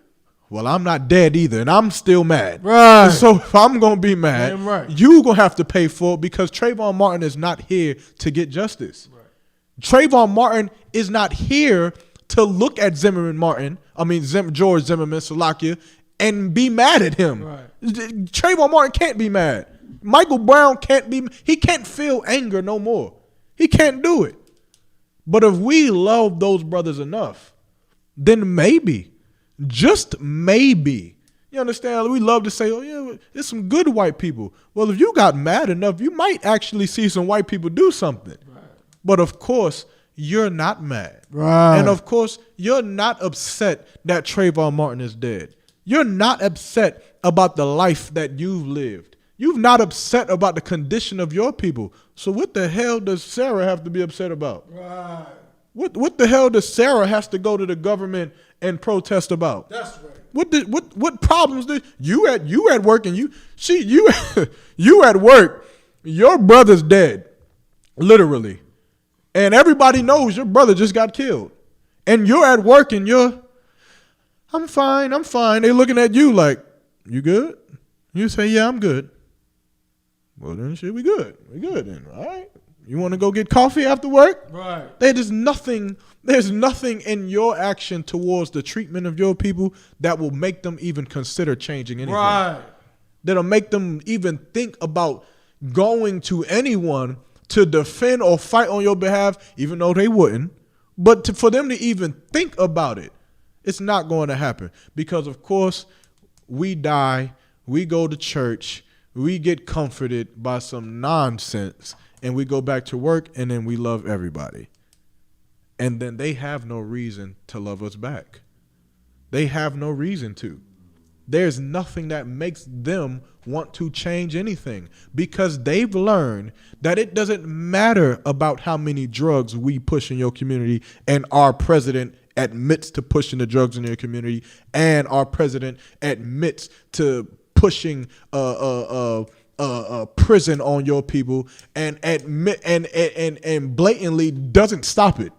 Well, I'm not dead either, and I'm still mad. Right. So if I'm gonna be mad, damn right. You gonna have to pay for it because Trayvon Martin is not here to get justice. Right. Trayvon Martin is not here to look at George Zimmerman, Salakia, and be mad at him. Right. Trayvon Martin can't be mad. Michael Brown he can't feel anger no more. He can't do it. But if we love those brothers enough, then maybe, just maybe, you understand? We love to say, oh yeah, there's some good white people. Well, if you got mad enough, you might actually see some white people do something. Right. But of course, you're not mad. Right. And of course, you're not upset that Trayvon Martin is dead. You're not upset about the life that you've lived. You're not upset about the condition of your people. So what the hell does Sarah have to be upset about? Right. What the hell does Sarah has to go to the government and protest about? That's right. What problems do you at work and you at work, your brother's dead. Literally. And everybody knows your brother just got killed. And you're at work and I'm fine. They looking at you like, you good? You say, yeah, I'm good. Well, then shit, we good. We good then, all right? You want to go get coffee after work? Right. There's nothing in your action towards the treatment of your people that will make them even consider changing anything. Right. That'll make them even think about going to anyone to defend or fight on your behalf, even though they wouldn't. But for them to even think about it, it's not going to happen. Because, of course, we die, we go to church, we get comforted by some nonsense, and we go back to work, and then we love everybody. And then they have no reason to love us back. They have no reason to. There's nothing that makes them want to change anything because they've learned that it doesn't matter about how many drugs we push in your community and our president admits to pushing the drugs in your community and our president admits to pushing prison on your people and admit and blatantly doesn't stop it.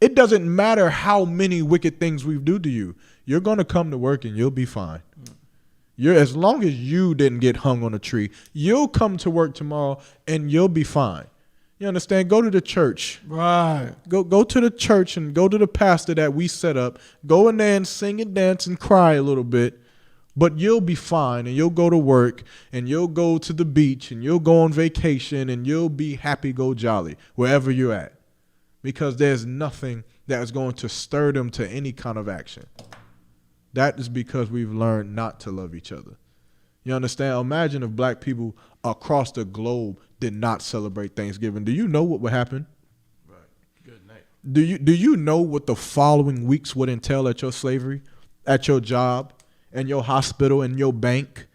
It doesn't matter how many wicked things we do to you. You're going to come to work and you'll be fine. As long as you didn't get hung on a tree, you'll come to work tomorrow and you'll be fine. You understand? Go to the church. Right. Go to the church and go to the pastor that we set up. Go in there and sing and dance and cry a little bit. But you'll be fine and you'll go to work and you'll go to the beach and you'll go on vacation and you'll be happy, go jolly, wherever you're at. Because there's nothing that is going to stir them to any kind of action. That is because we've learned not to love each other. You understand? Imagine if black people across the globe did not celebrate Thanksgiving. Do you know what would happen? Right. Good night. Do you know what the following weeks would entail at your slavery, at your job, in your hospital, in your bank,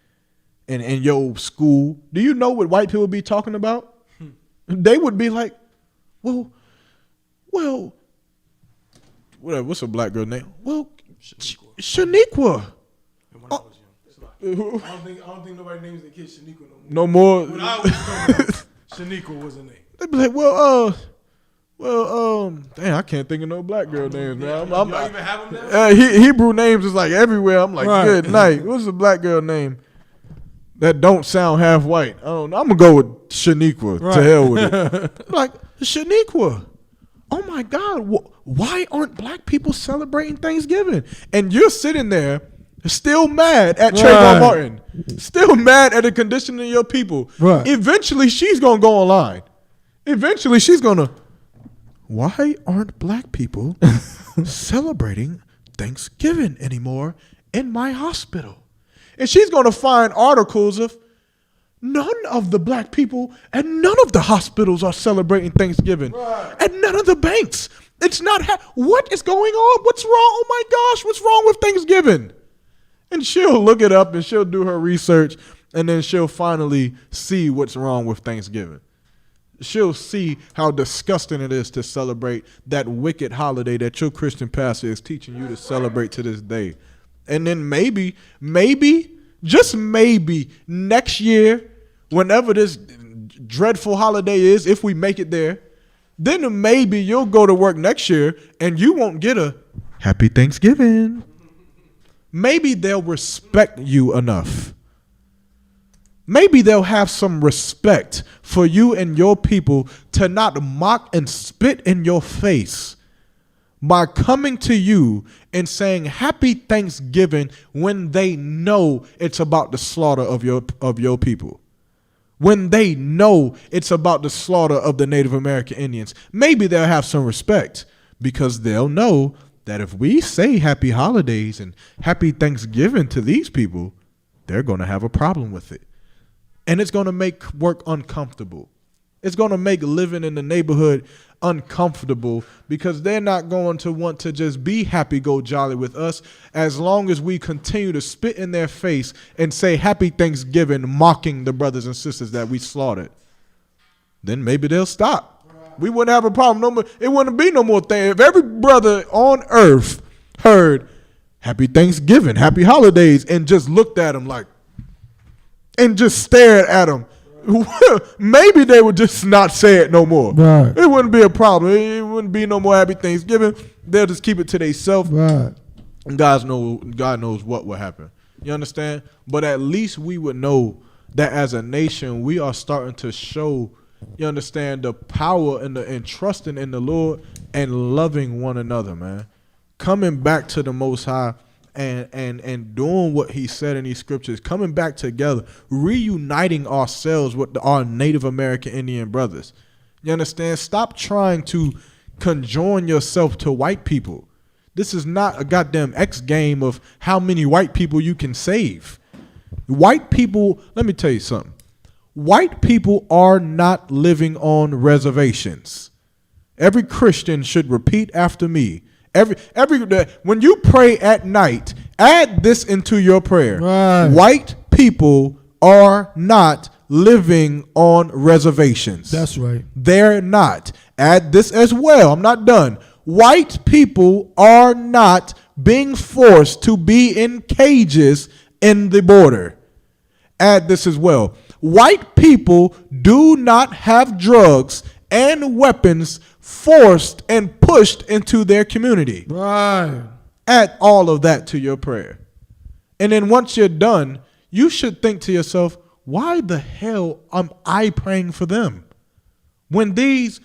and in your school? Do you know what white people would be talking about? They would be like, well, whatever. What's a black girl name? Well, Shaniqua. I don't think nobody names their kid Shaniqua No more. When I was growing up, Shaniqua was a name. They'd be like, damn, I can't think of no black girl names, man. Y'all even have them now? Hebrew names is like everywhere. I'm like, Right. Good night. What's a black girl name that don't sound half white? I don't know. I'm gonna go with Shaniqua. Right. To hell with it. Like Shaniqua. Oh my God, why aren't black people celebrating Thanksgiving? And you're sitting there still mad at Trayvon Martin, still mad at the condition of your people. Right. Eventually, she's going to go online. Eventually, she's going to, why aren't black people celebrating Thanksgiving anymore in my hospital? And she's going to find articles of none of the black people and none of the hospitals are celebrating Thanksgiving. Right. And none of the banks. It's not, what is going on? What's wrong? Oh my gosh, what's wrong with Thanksgiving? And she'll look it up and she'll do her research and then she'll finally see what's wrong with Thanksgiving. She'll see how disgusting it is to celebrate that wicked holiday that your Christian pastor is teaching you to celebrate to this day. And then maybe, just maybe next year, whenever this dreadful holiday is, if we make it there, then maybe you'll go to work next year and you won't get a happy Thanksgiving. Maybe they'll respect you enough. Maybe they'll have some respect for you and your people to not mock and spit in your face by coming to you and saying happy Thanksgiving when they know it's about the slaughter of your people. When they know it's about the slaughter of the Native American Indians. Maybe they'll have some respect because they'll know that if we say happy holidays and happy Thanksgiving to these people, they're going to have a problem with it. And it's going to make work uncomfortable. It's going to make living in the neighborhood uncomfortable because they're not going to want to just be happy, go jolly with us as long as we continue to spit in their face and say happy Thanksgiving, mocking the brothers and sisters that we slaughtered. Then maybe they'll stop. We wouldn't have a problem no more. It wouldn't be no more thing. If every brother on earth heard happy Thanksgiving, happy holidays, and just looked at them like, and just stared at them maybe they would just not say it no more. Right. It wouldn't be a problem. It wouldn't be no more happy Thanksgiving. They'll just keep it to themselves. Right. And God knows what will happen. You understand? But at least we would know that as a nation, we are starting to show, you understand, the power and trusting in the Lord and loving one another, man. Coming back to the Most High and doing what he said in these scriptures, coming back together, reuniting ourselves with our Native American Indian brothers. You understand? Stop trying to conjoin yourself to white people. This is not a goddamn X game of how many white people you can save. White people, let me tell you something. White people are not living on reservations. Every Christian should repeat after me. When you pray at night, add this into your prayer. Right. White people are not living on reservations. That's right. They're not. Add this as well. I'm not done. White people are not being forced to be in cages in the border. Add this as well. White people do not have drugs and weapons forced and pushed into their community. Right. Add all of that to your prayer. And then once you're done, you should think to yourself, why the hell am I praying for them? When these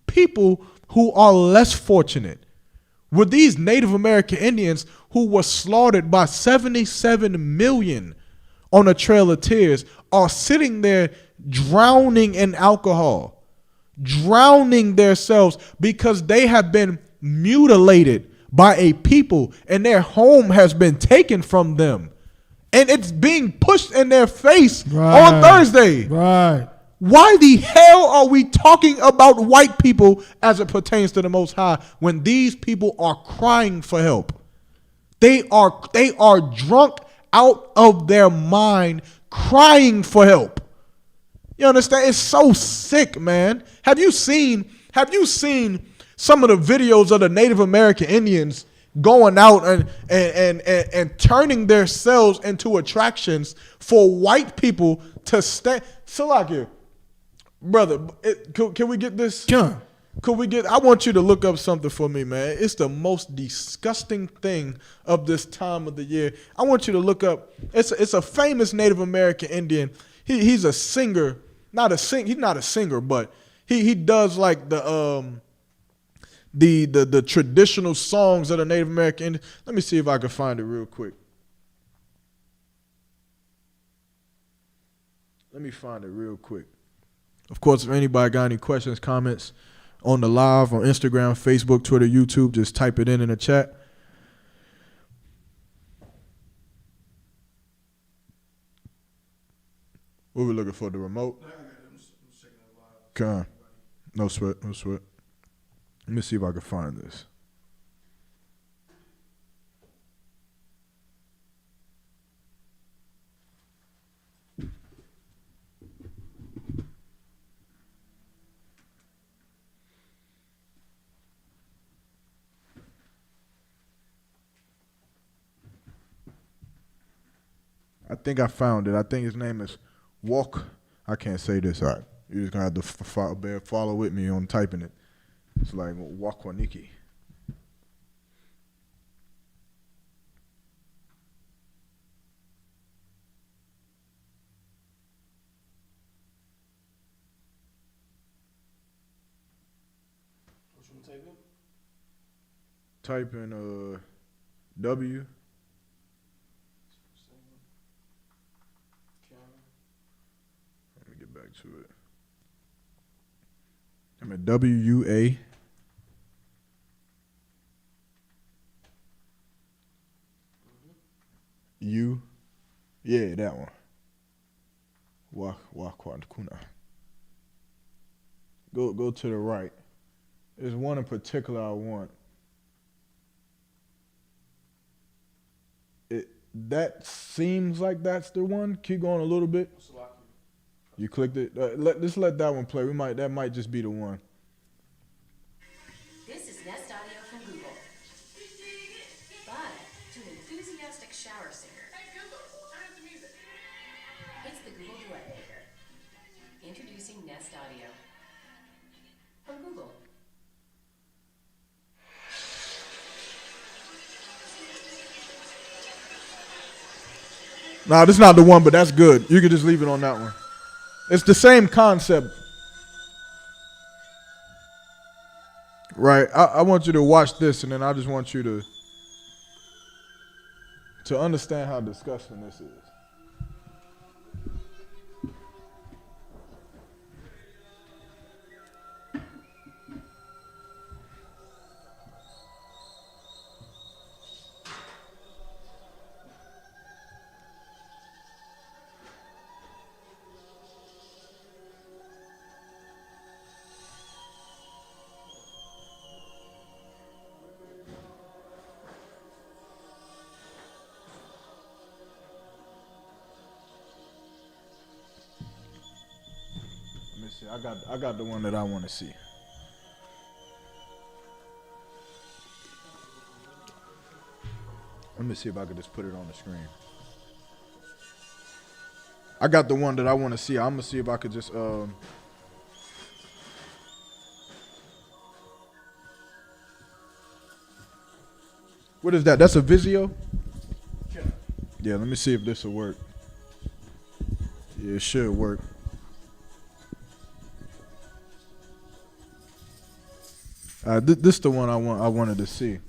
people who are less fortunate, with these Native American Indians who were slaughtered by 77 million on a Trail of Tears, are sitting there drowning in alcohol, drowning themselves because they have been mutilated by a people and their home has been taken from them. And it's being pushed in their face on Thursday. Right. Why the hell are we talking about white people as it pertains to the Most High when these people are crying for help? They are drunk out of their mind, crying for help. You understand? It's so sick, man. Have you seen some of the videos of the Native American Indians going out and turning themselves into attractions for white people to stand? Salakia, brother, can we get this? John. I want you to look up something for me, man. It's the most disgusting thing of this time of the year. I want you to look up. It's a famous Native American Indian. He's a singer. He's not a singer, but he does like the traditional songs of the Native American Indian. Let me see if I can find it real quick. Of course, if anybody got any questions, comments on the live, on Instagram, Facebook, Twitter, YouTube, just type it in the chat. What we looking for, the remote? Okay. No sweat. Let me see if I can find this. I think I found it. I think his name is Walk. I can't say this. All right. You're just going to have to follow with me on typing it. It's like Wakwaniki. Type in W. Let me get back to it. I'm at WUA. U. Yeah, that one. Wakwanakuna. Go to the right. There's one in particular I want. That seems like that's the one. Keep going a little bit. You clicked it. Let's let that one play. That might just be the one. This is Nest Audio from Google. But to an enthusiastic shower singer, it's the Google Duet Maker. Nah, this is not the one, but that's good. You can just leave it on that one. It's the same concept. Right. I want you to watch this, and then I just want you to understand how disgusting this is. I got the one that I want to see. Let me see if I can just put it on the screen. I got the one that I want to see. I'm gonna see if I could just What is that? That's a Vizio? Yeah, let me see if this will work. Yeah, it should work. This is the one I wanted to see.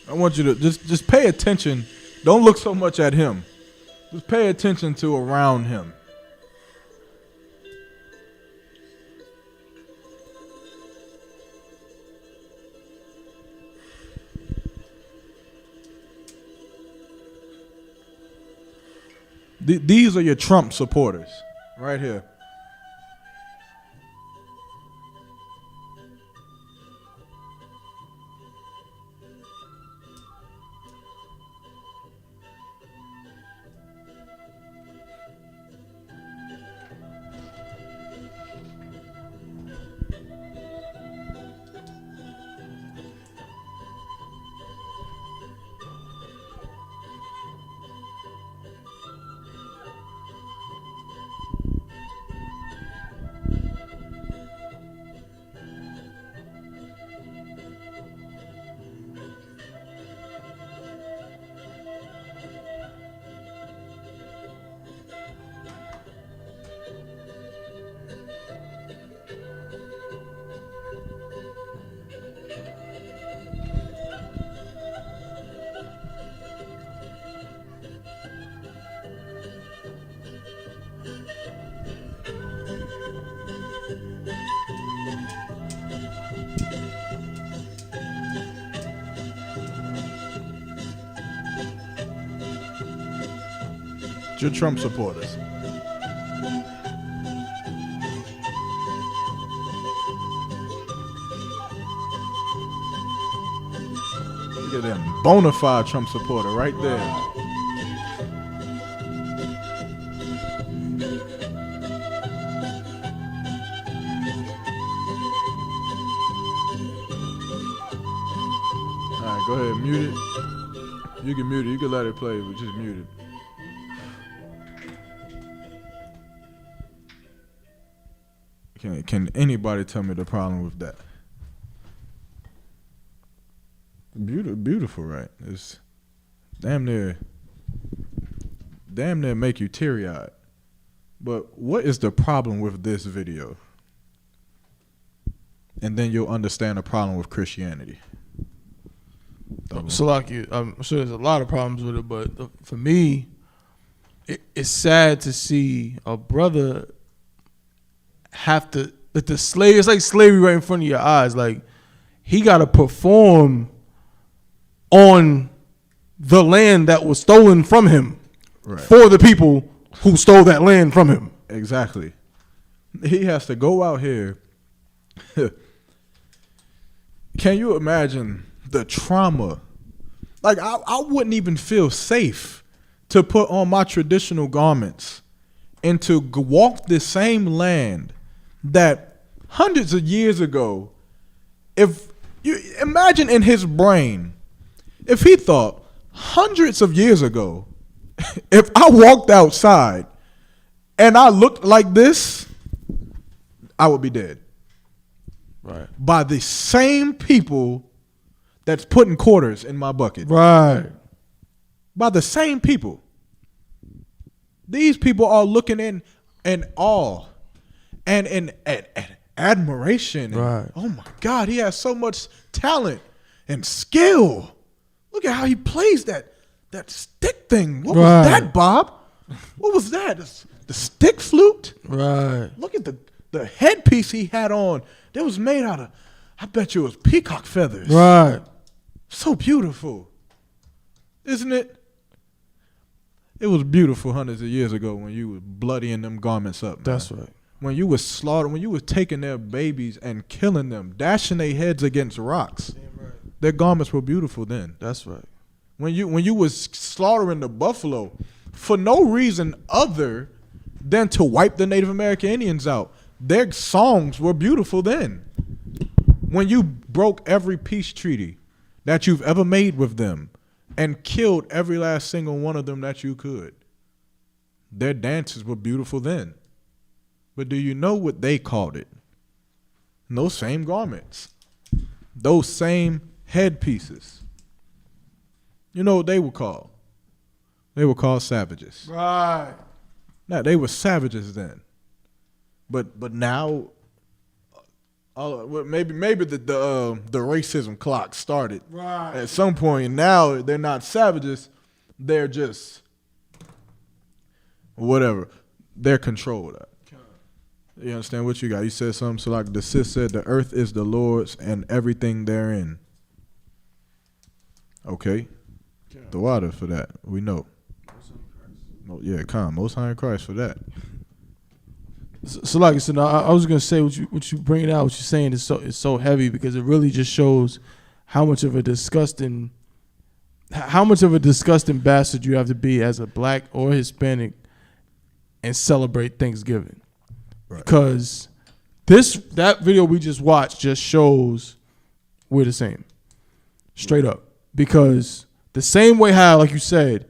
I want you to just pay attention. Don't look so much at him. Just pay attention to around him. These are your Trump supporters right here. Your Trump supporters. Look at them, bona fide Trump supporter right there. All right, go ahead, mute it. You can mute it. You can let it play, but just mute it. Can anybody tell me the problem with that? Beautiful, right? It's damn near make you teary-eyed. But what is the problem with this video? And then you'll understand the problem with Christianity. So like I'm sure there's a lot of problems with it, but for me, it's sad to see a brother have to let the slave. It's like slavery right in front of your eyes. Like he got to perform on the land that was stolen from him, right, for the people who stole that land from him. Exactly. He has to go out here. Can you imagine the trauma? Like I wouldn't even feel safe to put on my traditional garments and to walk the same land that hundreds of years ago, if You imagine in his brain, if he thought hundreds of years ago, if I walked outside and I looked like this, I would be dead. Right. By the same people that's putting quarters in my bucket. Right. By the same people. These people are looking in awe and in admiration. And, right. oh my God, he has so much talent and skill. Look at how he plays that stick thing. What was that, Bob? What was that? The stick flute? Right. Look at the headpiece he had on. That was made out of, I bet you it was peacock feathers. Right. So beautiful. Isn't it? It was beautiful hundreds of years ago when you were bloodying them garments up. Man. That's right. When you was slaughtering, when you was taking their babies and killing them, dashing their heads against rocks. Right. Their garments were beautiful then. That's right. When you was slaughtering the buffalo for no reason other than to wipe the Native American Indians out, their songs were beautiful then. When you broke every peace treaty that you've ever made with them and killed every last single one of them that you could, their dances were beautiful then. But do you know what they called it? Those same garments. Those same headpieces. You know what they were called? They were called savages. Right. Now they were savages then. But now maybe the racism clock started. Right. At some point. Now they're not savages. They're just whatever. They're controlled. You understand what you got? You said something. So like the sis said, the earth is the Lord's and everything therein. Okay. The water for that. We know. Yeah, Most High in Christ for that. So like I said, I was gonna say what you bringing out, what you're saying is so heavy because it really just shows how much of a disgusting bastard you have to be as a black or Hispanic and celebrate Thanksgiving. Right. Because that video we just watched just shows we're the same. Straight up. Because the same way how, like you said,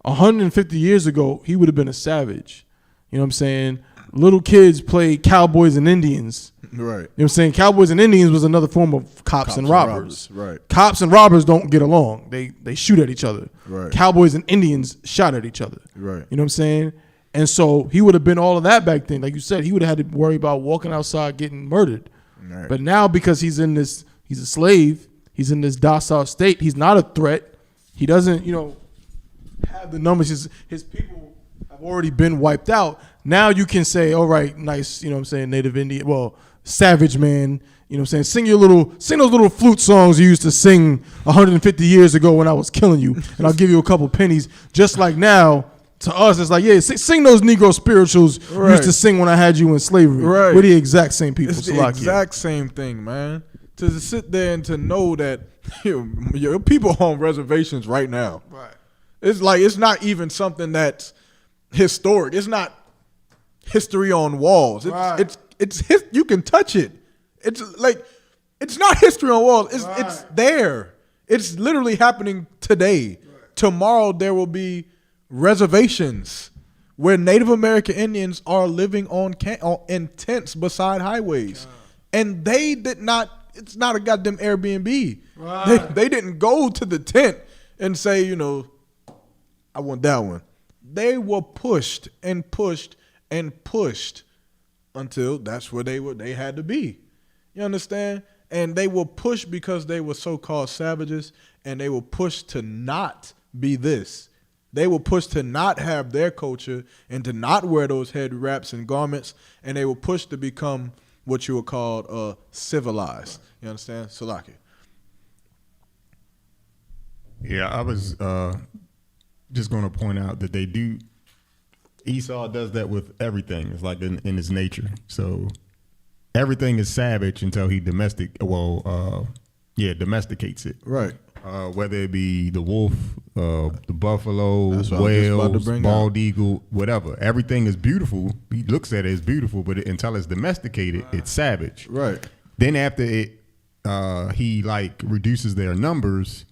150 years ago, he would have been a savage. You know what I'm saying? Little kids played cowboys and Indians. Right. You know what I'm saying? Cowboys and Indians was another form of cops and robbers. Right. Cops and robbers don't get along. They shoot at each other. Right. Cowboys and Indians shot at each other. Right. You know what I'm saying? And so he would have been all of that back then. Like you said, he would have had to worry about walking outside getting murdered. Right. But now because he's a slave, he's in this docile state, he's not a threat. He doesn't, have the numbers. His people have already been wiped out. Now you can say, all right, nice, Native Indian, savage man, sing those little flute songs you used to sing 150 years ago when I was killing you, and I'll give you a couple pennies. Just like now, to us, it's like, yeah, sing those Negro spirituals you used to sing when I had you in slavery. Right. We're the exact same people. It's the exact same thing, man. To sit there and to know that your people on reservations right now. Right. It's like it's not even something that's historic. It's not history on walls. It's you can touch it. It's like it's not history on walls. It's there. It's literally happening today. Right. Tomorrow there will be reservations where Native American Indians are living in tents beside highways, and they did not. It's not a goddamn Airbnb. Right. They didn't go to the tent and say, I want that one. They were pushed and pushed and pushed until that's where they had to be. You understand? And they were pushed because they were so-called savages, and they were pushed to not be this. They were pushed to not have their culture and to not wear those head wraps and garments, and they were pushed to become what you would call civilized. You understand? Salaki. Yeah, I was just going to point out that Esau does that with everything. It's like in his nature. So everything is savage until he domesticates it. Right. Whether it be the wolf, the buffalo, whales, bald eagle, whatever. Everything is beautiful. He looks at it as beautiful, but until it's domesticated, it's savage. Right. Then after it he like reduces their numbers,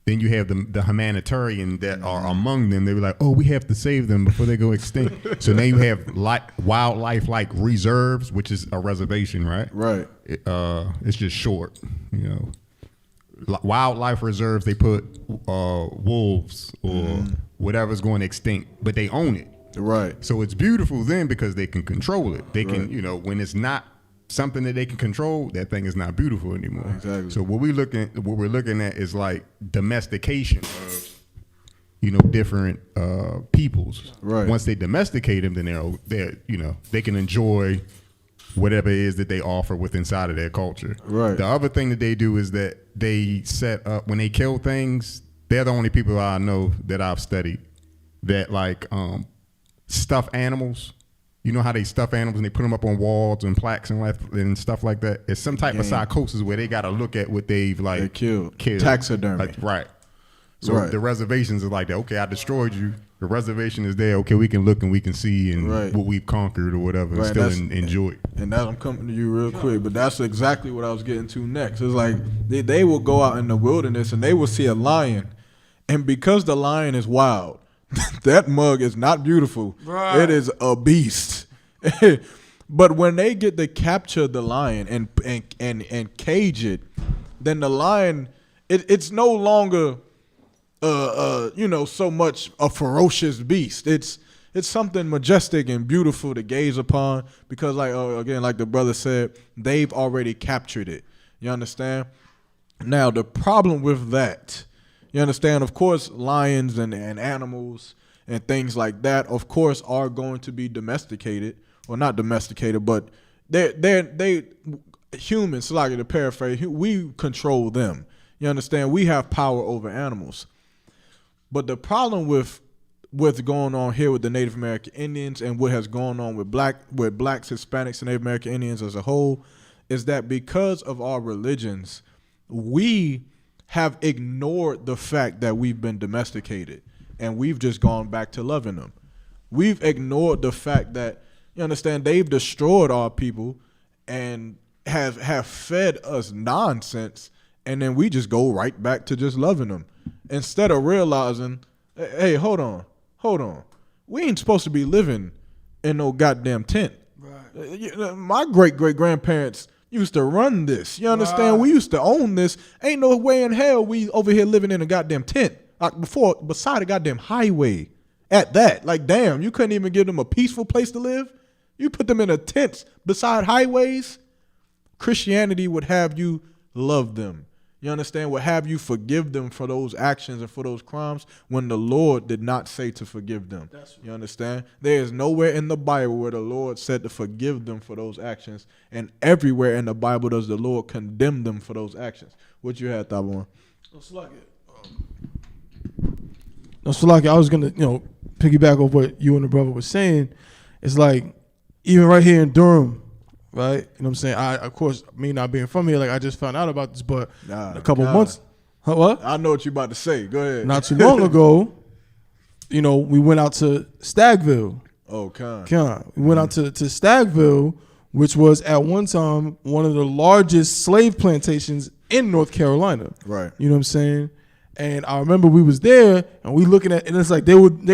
then you have the humanitarian that are among them. They were like, oh, we have to save them before they go extinct. So now you have wildlife like reserves, which is a reservation, right? Right. It's just short, you know. Wildlife reserves, they put wolves or whatever's going extinct, but they own it. Right. So it's beautiful then because they can control it. They can, you know, when it's not something that they can control, that thing is not beautiful anymore. Exactly. So what we're looking at is like domestication of, you know, different peoples. Right. Once they domesticate them, then they're you know, they can enjoy whatever it is that they offer with inside of their culture. Right. The other thing that they do is that they set up, when they kill things, they're the only people I know that I've studied that like stuff animals. You know how they stuff animals and they put them up on walls and plaques and stuff like that? It's some type of psychosis where they got to look at what they've like They killed. killed. Taxidermy. Like, right. So Right. the reservations are like that. Okay, I destroyed you. The reservation is there. Okay, we can look and we can see and Right. what we've conquered or whatever and Right, still that's- enjoy it. And that I'm coming to you real quick, but that's exactly what I was getting to next. It's like they will go out in the wilderness and they will see a lion, and because the lion is wild, that mug is not beautiful. Right. It is a beast. But when they get to capture the lion and cage it, then the lion it's no longer you know, so much a ferocious beast. It's something majestic and beautiful to gaze upon because, like again, like the brother said, they've already captured it. You understand? Now the problem with that, you understand? Of course, lions and animals and things like that, of course, are going to be domesticated. Well, not domesticated, but they humans. So like to paraphrase, we control them. You understand? We have power over animals. But the problem with what's going on here with the Native American Indians and what has gone on with blacks, Hispanics, and Native American Indians as a whole is that because of our religions, we have ignored the fact that we've been domesticated and we've just gone back to loving them. We've ignored the fact that, you understand, they've destroyed our people and have fed us nonsense, and then we just go right back to just loving them. Instead of realizing, hey, hold on. We ain't supposed to be living in no goddamn tent. Right. My great-great-grandparents used to run this. You understand? Right. We used to own this. Ain't no way in hell we over here living in a goddamn tent. Beside a goddamn highway at that. Like, damn, you couldn't even give them a peaceful place to live? You put them in a tent beside highways? Christianity would have you love them. You understand? Would have you forgive them for those actions and for those crimes when the Lord did not say to forgive them. You understand? There is nowhere in the Bible where the Lord said to forgive them for those actions, and everywhere in the Bible does the Lord condemn them for those actions. What you had, Thabon? Salaki, I was gonna, piggyback off what you and the brother was saying. It's like, even right here in Durham, right? You know what I'm saying? Of course, me not being from here, like I just found out about this, but a couple months. Huh, what? I know what you about to say. Go ahead. Not too long ago, we went out to Stagville. Oh, Con. We went out to Stagville, which was at one time one of the largest slave plantations in North Carolina. Right. You know what I'm saying? And I remember we was there and we looking at, and it's like they would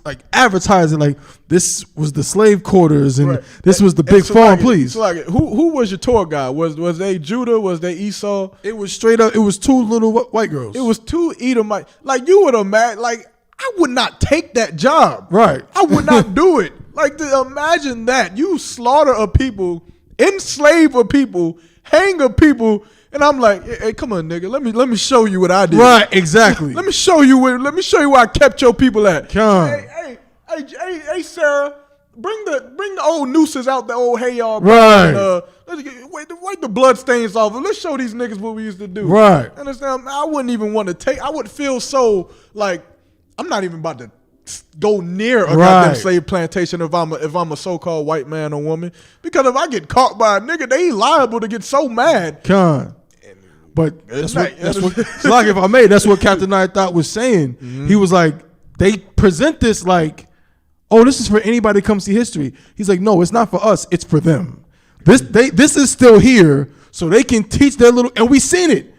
like advertising like this was the slave quarters and this was the big farm. Please, who was your tour guide? Was they Judah? Was they Esau? It was straight up. It was two little white girls. It was two Edomite. Like you would imagine. Like I would not take that job. Right. I would not do it. Like imagine that you slaughter a people, enslave a people, hang a people. And I'm like, hey, come on, nigga. Let me show you what I did. Right, exactly. Let me show you where I kept your people at. Come. Hey, Sarah, bring the old nooses out, the old hay yard. Right. And, wipe the blood stains off. Let's show these niggas what we used to do. Right. Understand? I wouldn't even want to take. I would feel so like I'm not even about to go near a goddamn slave plantation if I'm a so-called white man or woman, because if I get caught by a nigga, they liable to get so mad. But that's like if I may, that's what Captain I thought was saying. Mm-hmm. He was like, they present this like, oh, this is for anybody to come see history. He's like, no, it's not for us. It's for them. This is still here so they can teach their little, and we seen it.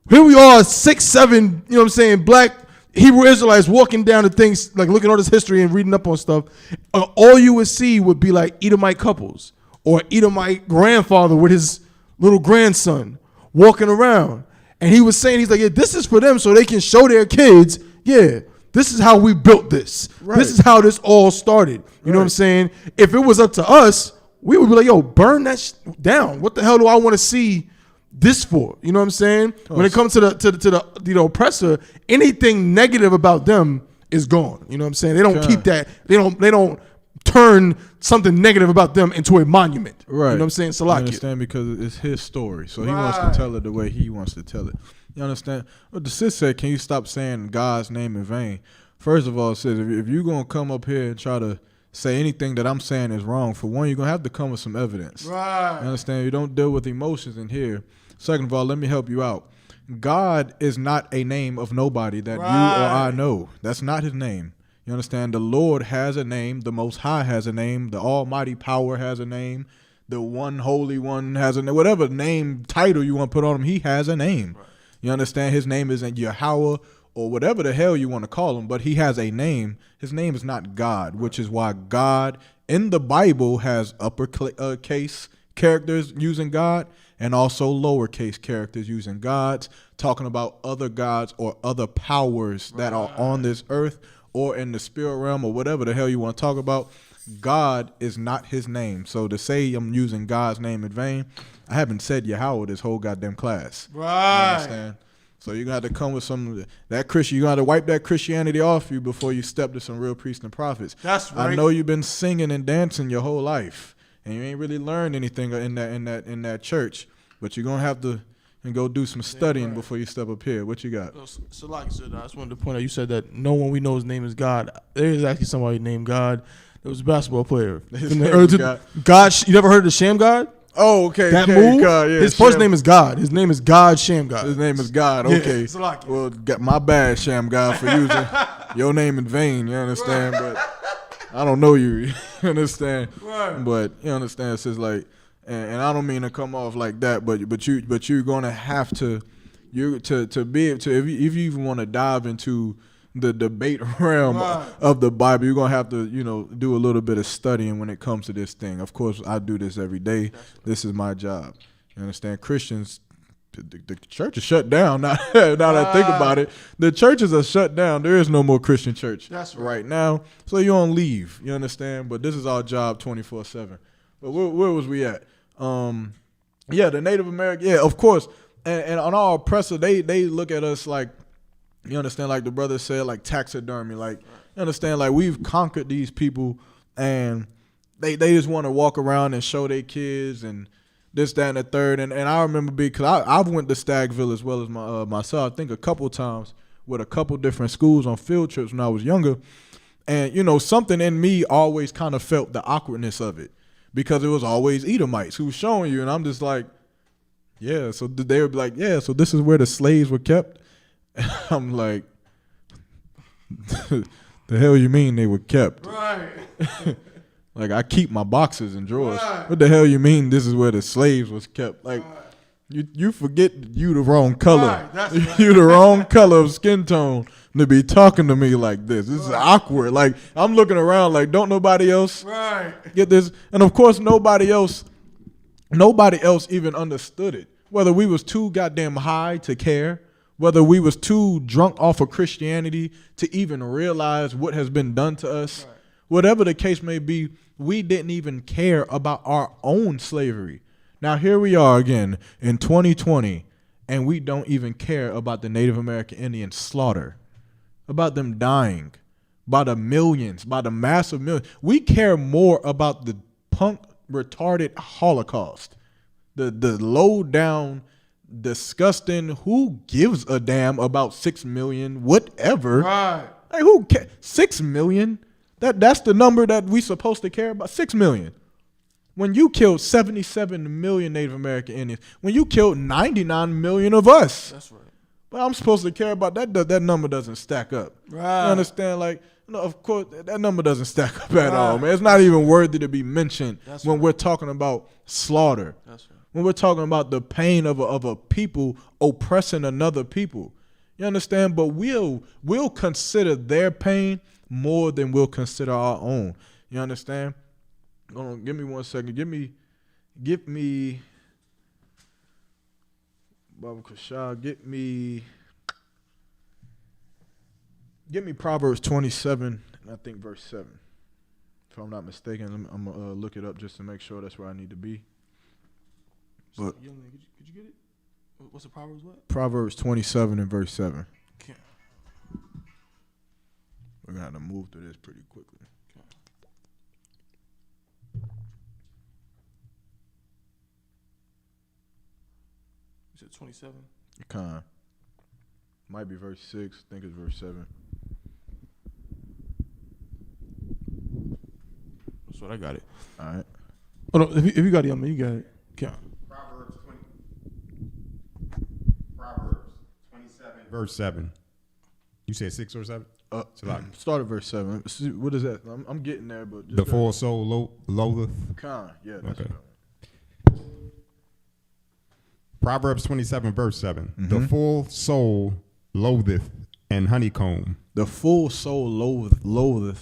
Here we are, 6, 7, you know what I'm saying, black Hebrew Israelites walking down the things, like looking at all this history and reading up on stuff. All you would see would be like Edomite couples or Edomite grandfather with his little grandson walking around. And he was saying, he's like, yeah, this is for them so they can show their kids, yeah, this is how we built this. Right. This is how this all started. You know what I'm saying? If it was up to us, we would be like, yo, burn that down. What the hell do I want to see this for? You know what I'm saying? When it comes to the oppressor, anything negative about them is gone. You know what I'm saying? They don't keep that. They don't turn something negative about them into a monument. Right. You know what I'm saying? Salaki. I understand, because it's his story. So he wants to tell it the way he wants to tell it. You understand? But the sis said, can you stop saying God's name in vain? First of all, it says, if you're going to come up here and try to say anything that I'm saying is wrong, for one, you're going to have to come with some evidence. Right. You understand? You don't deal with emotions in here. Second of all, let me help you out. God is not a name of nobody that you or I know. That's not his name. You understand? The Lord has a name. The Most High has a name. The Almighty Power has a name. The One Holy One has a name. Whatever name, title you want to put on him, he has a name. Right. You understand? His name isn't Yahweh or whatever the hell you want to call him, but he has a name. His name is not God, which is why God in the Bible has uppercase characters using God and also lowercase characters using gods, talking about other gods or other powers that are on this earth or in the spirit realm or whatever the hell you want to talk about. God is not his name. So to say I'm using God's name in vain, I haven't said Yahweh this whole goddamn class. Right. You understand? So you got to come with some that Christian. You got to wipe that Christianity off you before you step to some real priests and prophets. That's right. I know you've been singing and dancing your whole life, and you ain't really learned anything in that church. But you're gonna have to and go do some studying before you step up here. What you got? So like I said, I just wanted to point out. You said that no one we know his name is God. There is actually somebody named God. There was a basketball player. God. You never heard of the Sham God? Oh, okay. That move. God, yeah, his first name is God. His name is God Sham God. His name is God. Okay. Yeah, well, got my bad, Sham God, for using your name in vain. You understand? Right. But I don't know you. You understand? Right. But you understand? It's just like, and I don't mean to come off like that, but you're gonna have to to be able to if you even want to dive into the debate realm of the Bible, you're gonna have to do a little bit of studying when it comes to this thing. Of course, I do this every day. This is my job. You understand? Christians, the church is shut down. Now that I think about it, the churches are shut down. There is no more Christian church right now. So you're on leave. You understand? But this is our job 24/7. But where was we at? The Native American. Yeah, of course. And on our oppressor, they look at us like, you understand, like the brother said, like taxidermy. Like, you understand, like we've conquered these people, and they just want to walk around and show their kids and this, that, and the third. And I remember because I've went to Stagville as well as myself, I think a couple times with a couple different schools on field trips when I was younger. And, something in me always kind of felt the awkwardness of it because it was always Edomites who was showing you. And I'm just like, yeah. So they would be like, yeah, so this is where the slaves were kept. And I'm like, the hell you mean they were kept? Right. Like, I keep my boxes and drawers. Right. What the hell you mean this is where the slaves was kept? Like, you forget you the wrong color. Right. That's right. You the wrong color of skin tone to be talking to me like this. This is awkward. Like, I'm looking around like, don't nobody else get this? And of course, nobody else even understood it. Whether we was too goddamn high to care, whether we was too drunk off of Christianity to even realize what has been done to us, whatever the case may be, we didn't even care about our own slavery. Now here we are again in 2020, and we don't even care about the Native American Indian slaughter, about them dying, by the millions, by the massive millions. We care more about the punk, retarded Holocaust, the low down, disgusting, who gives a damn about 6 million, whatever. Right. Like, who cares? 6 million? That's the number that we supposed to care about. 6 million. When you killed 77 million Native American Indians, when you killed 99 million of us. That's right. But I'm supposed to care about that. That number doesn't stack up. Right. You understand? Like, of course, that number doesn't stack up at all, man. It's not even worthy to be mentioned when we're talking about slaughter. That's right. When we're talking about the pain of a people oppressing another people. You understand? But we'll consider their pain more than we'll consider our own. You understand? Hold on, give me 1 second. Give me Baba Kashad, get me Proverbs 27, and I think verse 7. If I'm not mistaken, I'm gonna look it up just to make sure that's where I need to be. But Young man, could you get it? What's the Proverbs? What? Proverbs 27 and verse 7. Okay. We're gonna have to move through this pretty quickly. Okay. You said 27. Might be verse 6. I think it's verse 7. That's what I got it. All right. Oh no, if you got it, young man, you got it. Okay. Proverbs 27, verse 7. You said 6 or 7? Start at verse 7. See, what is that? I'm getting there, but just The full soul loatheth. Yeah, that's Okay. what Proverbs 27, verse 7. Mm-hmm. The full soul loatheth and honeycomb. The full soul loatheth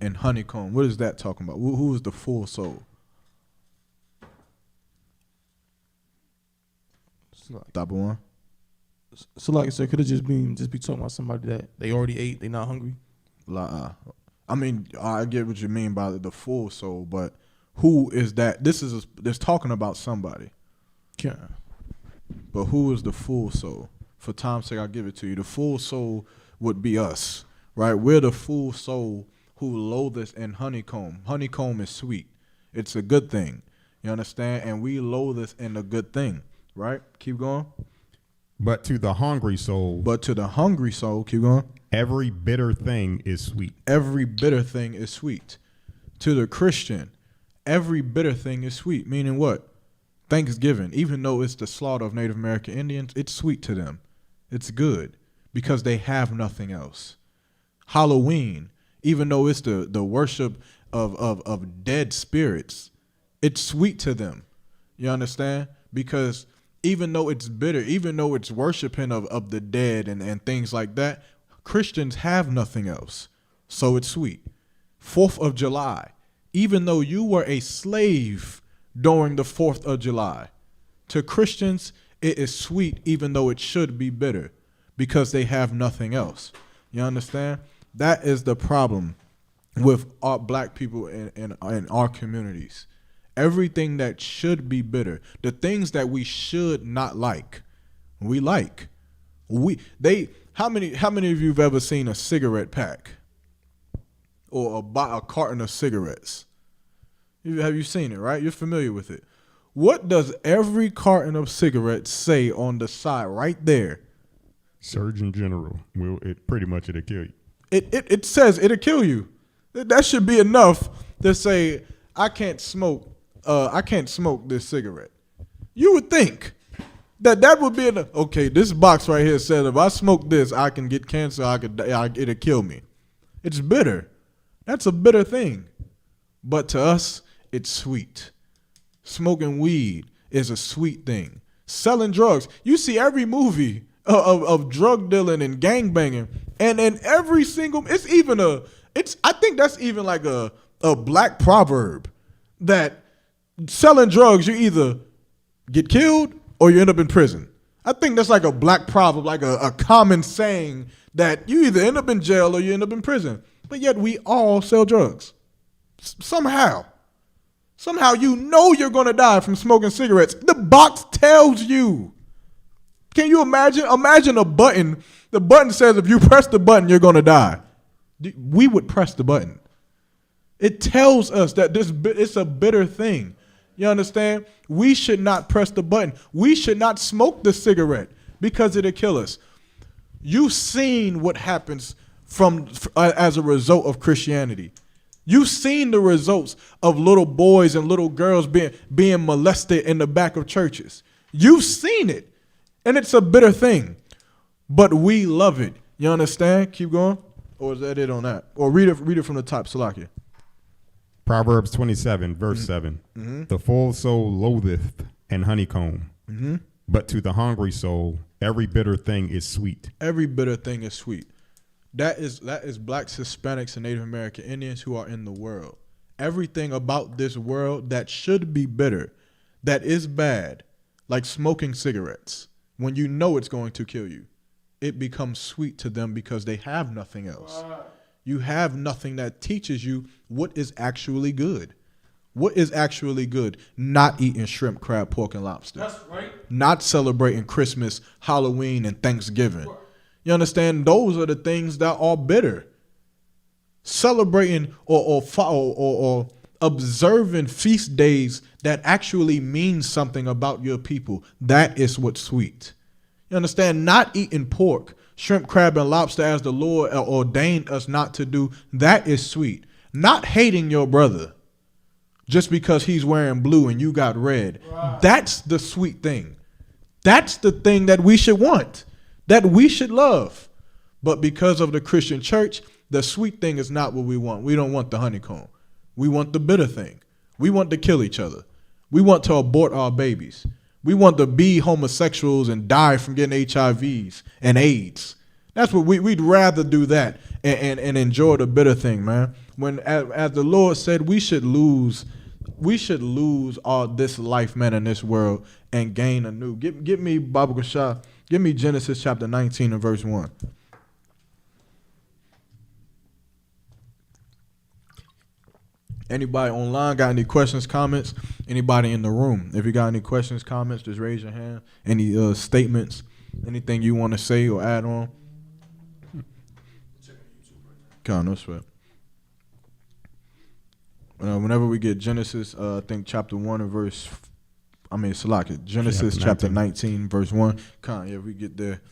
and honeycomb. What is that talking about? Who is the full soul? Top of one. So like I said, could it just be talking about somebody that they already ate, they not hungry? I mean, I get what you mean by the full soul, but who is that? This talking about somebody. Yeah. But who is the full soul? For time's sake, I'll give it to you. The full soul would be us, right? We're the full soul who loatheth in honeycomb. Honeycomb is sweet. It's a good thing. You understand? And we loatheth in a good thing, right? Keep going. But to the hungry soul, Keep going. every bitter thing is sweet. Every bitter thing is sweet. To the Christian, every bitter thing is sweet. Meaning what? Thanksgiving, even though it's the slaughter of Native American Indians, it's sweet to them. It's good because they have nothing else. Halloween, even though it's the worship of dead spirits, it's sweet to them. You understand? Because even though it's bitter, even though it's worshiping of the dead and things like that, Christians have nothing else. So it's sweet. 4th of July, even though you were a slave during the 4th of July, to Christians, it is sweet even though it should be bitter because they have nothing else. You understand? That is the problem with our black people in our communities. Everything that should be bitter, the things that we should not like, we like. How many of you have ever seen a cigarette pack or a carton of cigarettes? Have you seen it, right? You're familiar with it. What does every carton of cigarettes say on the side right there? Surgeon General, it'll kill you. It says it'll kill you. That should be enough to say, I can't smoke this cigarette. You would think that would be enough. Okay, this box right here says if I smoke this, I can get cancer, it'll kill me. It's bitter. That's a bitter thing. But to us, it's sweet. Smoking weed is a sweet thing. Selling drugs. You see every movie of drug dealing and gangbanging, and in every single, I think that's even like a black proverb that selling drugs, you either get killed or you end up in prison. I think that's like a black proverb, like a common saying that you either end up in jail or you end up in prison. But yet we all sell drugs. Somehow you know you're going to die from smoking cigarettes. The box tells you. Can you imagine? Imagine a button. The button says if you press the button, you're going to die. We would press the button. It tells us that it's a bitter thing. You understand? We should not press the button. We should not smoke the cigarette because it'll kill us. You've seen what happens as a result of Christianity. You've seen the results of little boys and little girls being molested in the back of churches. You've seen it, and it's a bitter thing, but we love it. You understand? Keep going. Or is that it on that? Or read it from the top, Salakia. Proverbs 27, verse 7. Mm-hmm. The full soul loatheth and honeycomb. Mm-hmm. But to the hungry soul, every bitter thing is sweet. Every bitter thing is sweet. That is blacks, Hispanics, and Native American Indians who are in the world. Everything about this world that should be bitter, that is bad, like smoking cigarettes, when you know it's going to kill you, it becomes sweet to them because they have nothing else. You have nothing that teaches you what is actually good. What is actually good? Not eating shrimp, crab, pork, and lobster. That's right. Not celebrating Christmas, Halloween, and Thanksgiving. You understand? Those are the things that are bitter. Celebrating or observing feast days that actually mean something about your people. That is what's sweet. You understand? Not eating pork, shrimp, crab, and lobster as the Lord ordained us not to do. That is sweet. Not hating your brother just because he's wearing blue and you got red. Right. That's the sweet thing. That's the thing that we should want, that we should love. But because of the Christian church, the sweet thing is not what we want. We don't want the honeycomb. We want the bitter thing. We want to kill each other. We want to abort our babies. We want to be homosexuals and die from getting HIVs and AIDS. That's what we'd rather do that and enjoy the bitter thing, man. When as the Lord said, we should lose all this life, man, in this world and gain a new. Give me Baba Gashah. Give me Genesis chapter 19 and verse 1. Anybody online got any questions, comments? Anybody in the room? If you got any questions, comments, just raise your hand. Any statements, anything you want to say or add on? God, no sweat. Whenever we get Genesis, I think chapter 1 and verse, Genesis chapter 19 verse 1. Yeah, we get there.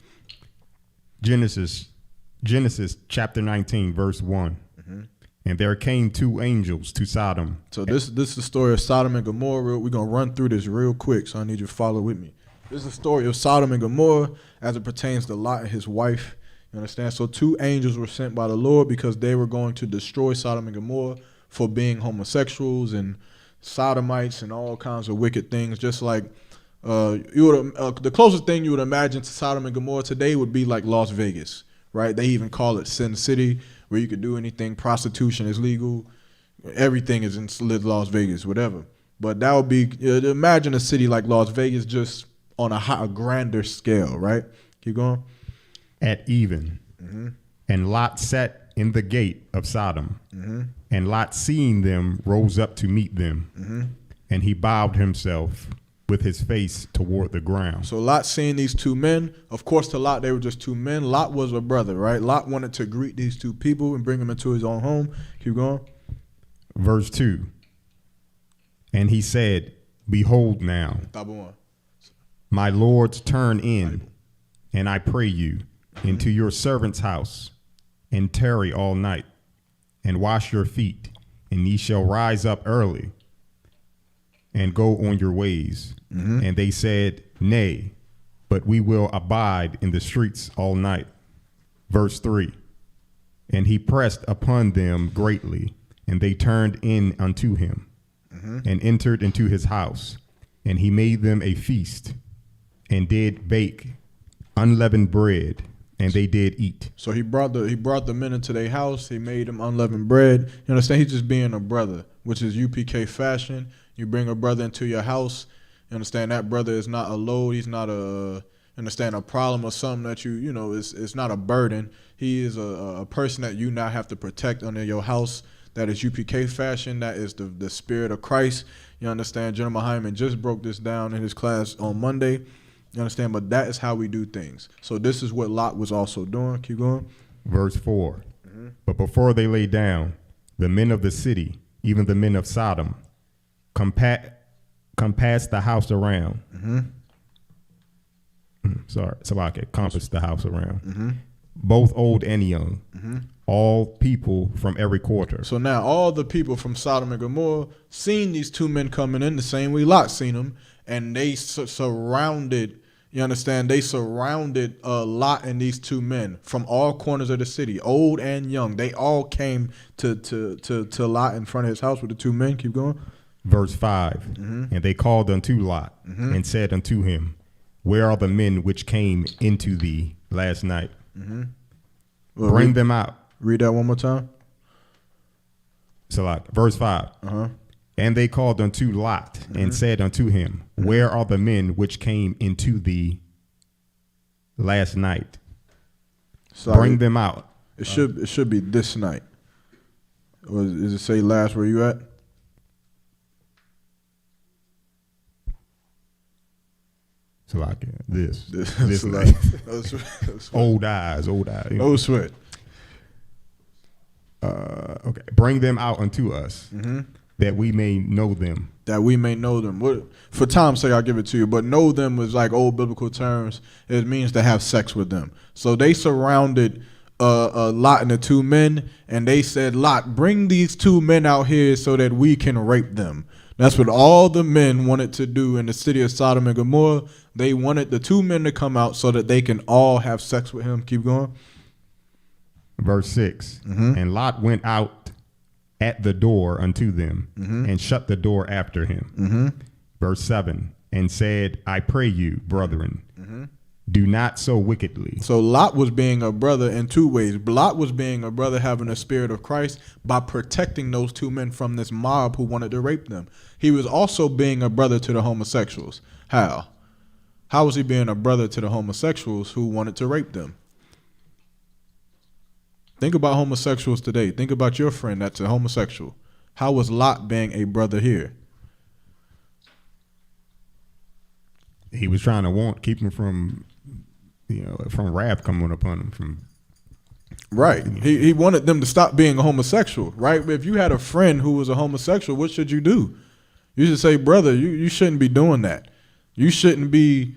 Genesis chapter 19 verse 1. Mm-hmm. And there came two angels to Sodom. So this is the story of Sodom and Gomorrah. We're going to run through this real quick, so I need you to follow with me. This is the story of Sodom and Gomorrah as it pertains to Lot and his wife. You understand? So two angels were sent by the Lord because they were going to destroy Sodom and Gomorrah for being homosexuals and sodomites and all kinds of wicked things. Just like the closest thing you would imagine to Sodom and Gomorrah today would be like Las Vegas, right? They even call it Sin City, where you could do anything. Prostitution is legal. Everything is in Las Vegas, whatever. But that would be, imagine a city like Las Vegas just on a grander scale, right? Keep going. At even. Mm-hmm. And Lot sat in the gate of Sodom. Mm-hmm. And Lot, seeing them, rose up to meet them. Mm-hmm. And he bowed himself with his face toward the ground. So Lot seeing these two men, of course to Lot they were just two men. Lot was a brother, right? Lot wanted to greet these two people and bring them into his own home. Keep going. Verse 2. And he said, behold now, my lords, turn in, and I pray you, into your servant's house, and tarry all night, and wash your feet, and ye shall rise up early, and go on your ways. Mm-hmm. And they said, nay, but we will abide in the streets all night. Verse 3. And he pressed upon them greatly, and they turned in unto him, mm-hmm. and entered into his house, and he made them a feast, and did bake unleavened bread, and they did eat. So he brought the men into their house. He made them unleavened bread. You understand? He's just being a brother, which is UPK fashion. You bring a brother into your house. You understand? That brother is not a load. He's not a problem or something that it's not a burden. He is a person that you now have to protect under your house. That is UPK fashion. That is the spirit of Christ. You understand? General Hyman just broke this down in his class on Monday. You understand? But that is how we do things. So this is what Lot was also doing. Keep going. Verse 4. Mm-hmm. But before they lay down, the men of the city, even the men of Sodom, compassed the house around. Mm-hmm. Compassed the house around. Mm-hmm. Both old and young. Mm-hmm. All people from every quarter. So now all the people from Sodom and Gomorrah seen these two men coming in the same way Lot seen them, and they surrounded. You understand? They surrounded Lot and these two men from all corners of the city, old and young. They all came to Lot in front of his house with the two men. Keep going. Verse 5. And they called unto Lot and said unto him, where are the men which came into thee last night? Well, Bring them out. Read that one more time. So like verse 5. And they called unto Lot and said unto him, where are the men which came into thee last night? Sorry. Bring them out. It should be this night. Or does it say last where you at? So like this This night. no sweat. Old eyes. No sweat. Okay. Bring them out unto us that we may know them. That we may know them. What, for time's sake, I'll give it to you. But know them is like old biblical terms. It means to have sex with them. So they surrounded Lot and the two men, and they said, Lot, bring these two men out here so that we can rape them. That's what all the men wanted to do in the city of Sodom and Gomorrah. They wanted the two men to come out so that they can all have sex with him. Keep going. Verse 6. And Lot went out at the door unto them and shut the door after him. Verse 7. And said, I pray you, brethren, do not so wickedly. So Lot was being a brother in two ways. Lot was being a brother having the spirit of Christ by protecting those two men from this mob who wanted to rape them. He was also being a brother to the homosexuals. How? How was he being a brother to the homosexuals who wanted to rape them? Think about homosexuals today. Think about your friend that's a homosexual. How was Lot being a brother here? He was trying to keep him from, from wrath coming upon him. From right. He wanted them to stop being a homosexual, right? If you had a friend who was a homosexual, what should you do? You should say, brother, you shouldn't be doing that. You shouldn't be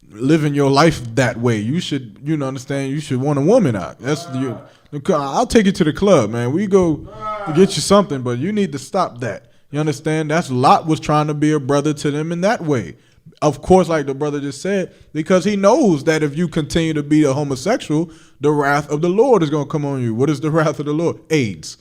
living your life that way. You should, understand, you should want a woman out. I'll take you to the club, man. We go to get you something, but you need to stop that. You understand? That's Lot was trying to be a brother to them in that way. Of course, like the brother just said, because he knows that if you continue to be a homosexual, the wrath of the Lord is going to come on you. What is the wrath of the Lord? AIDS,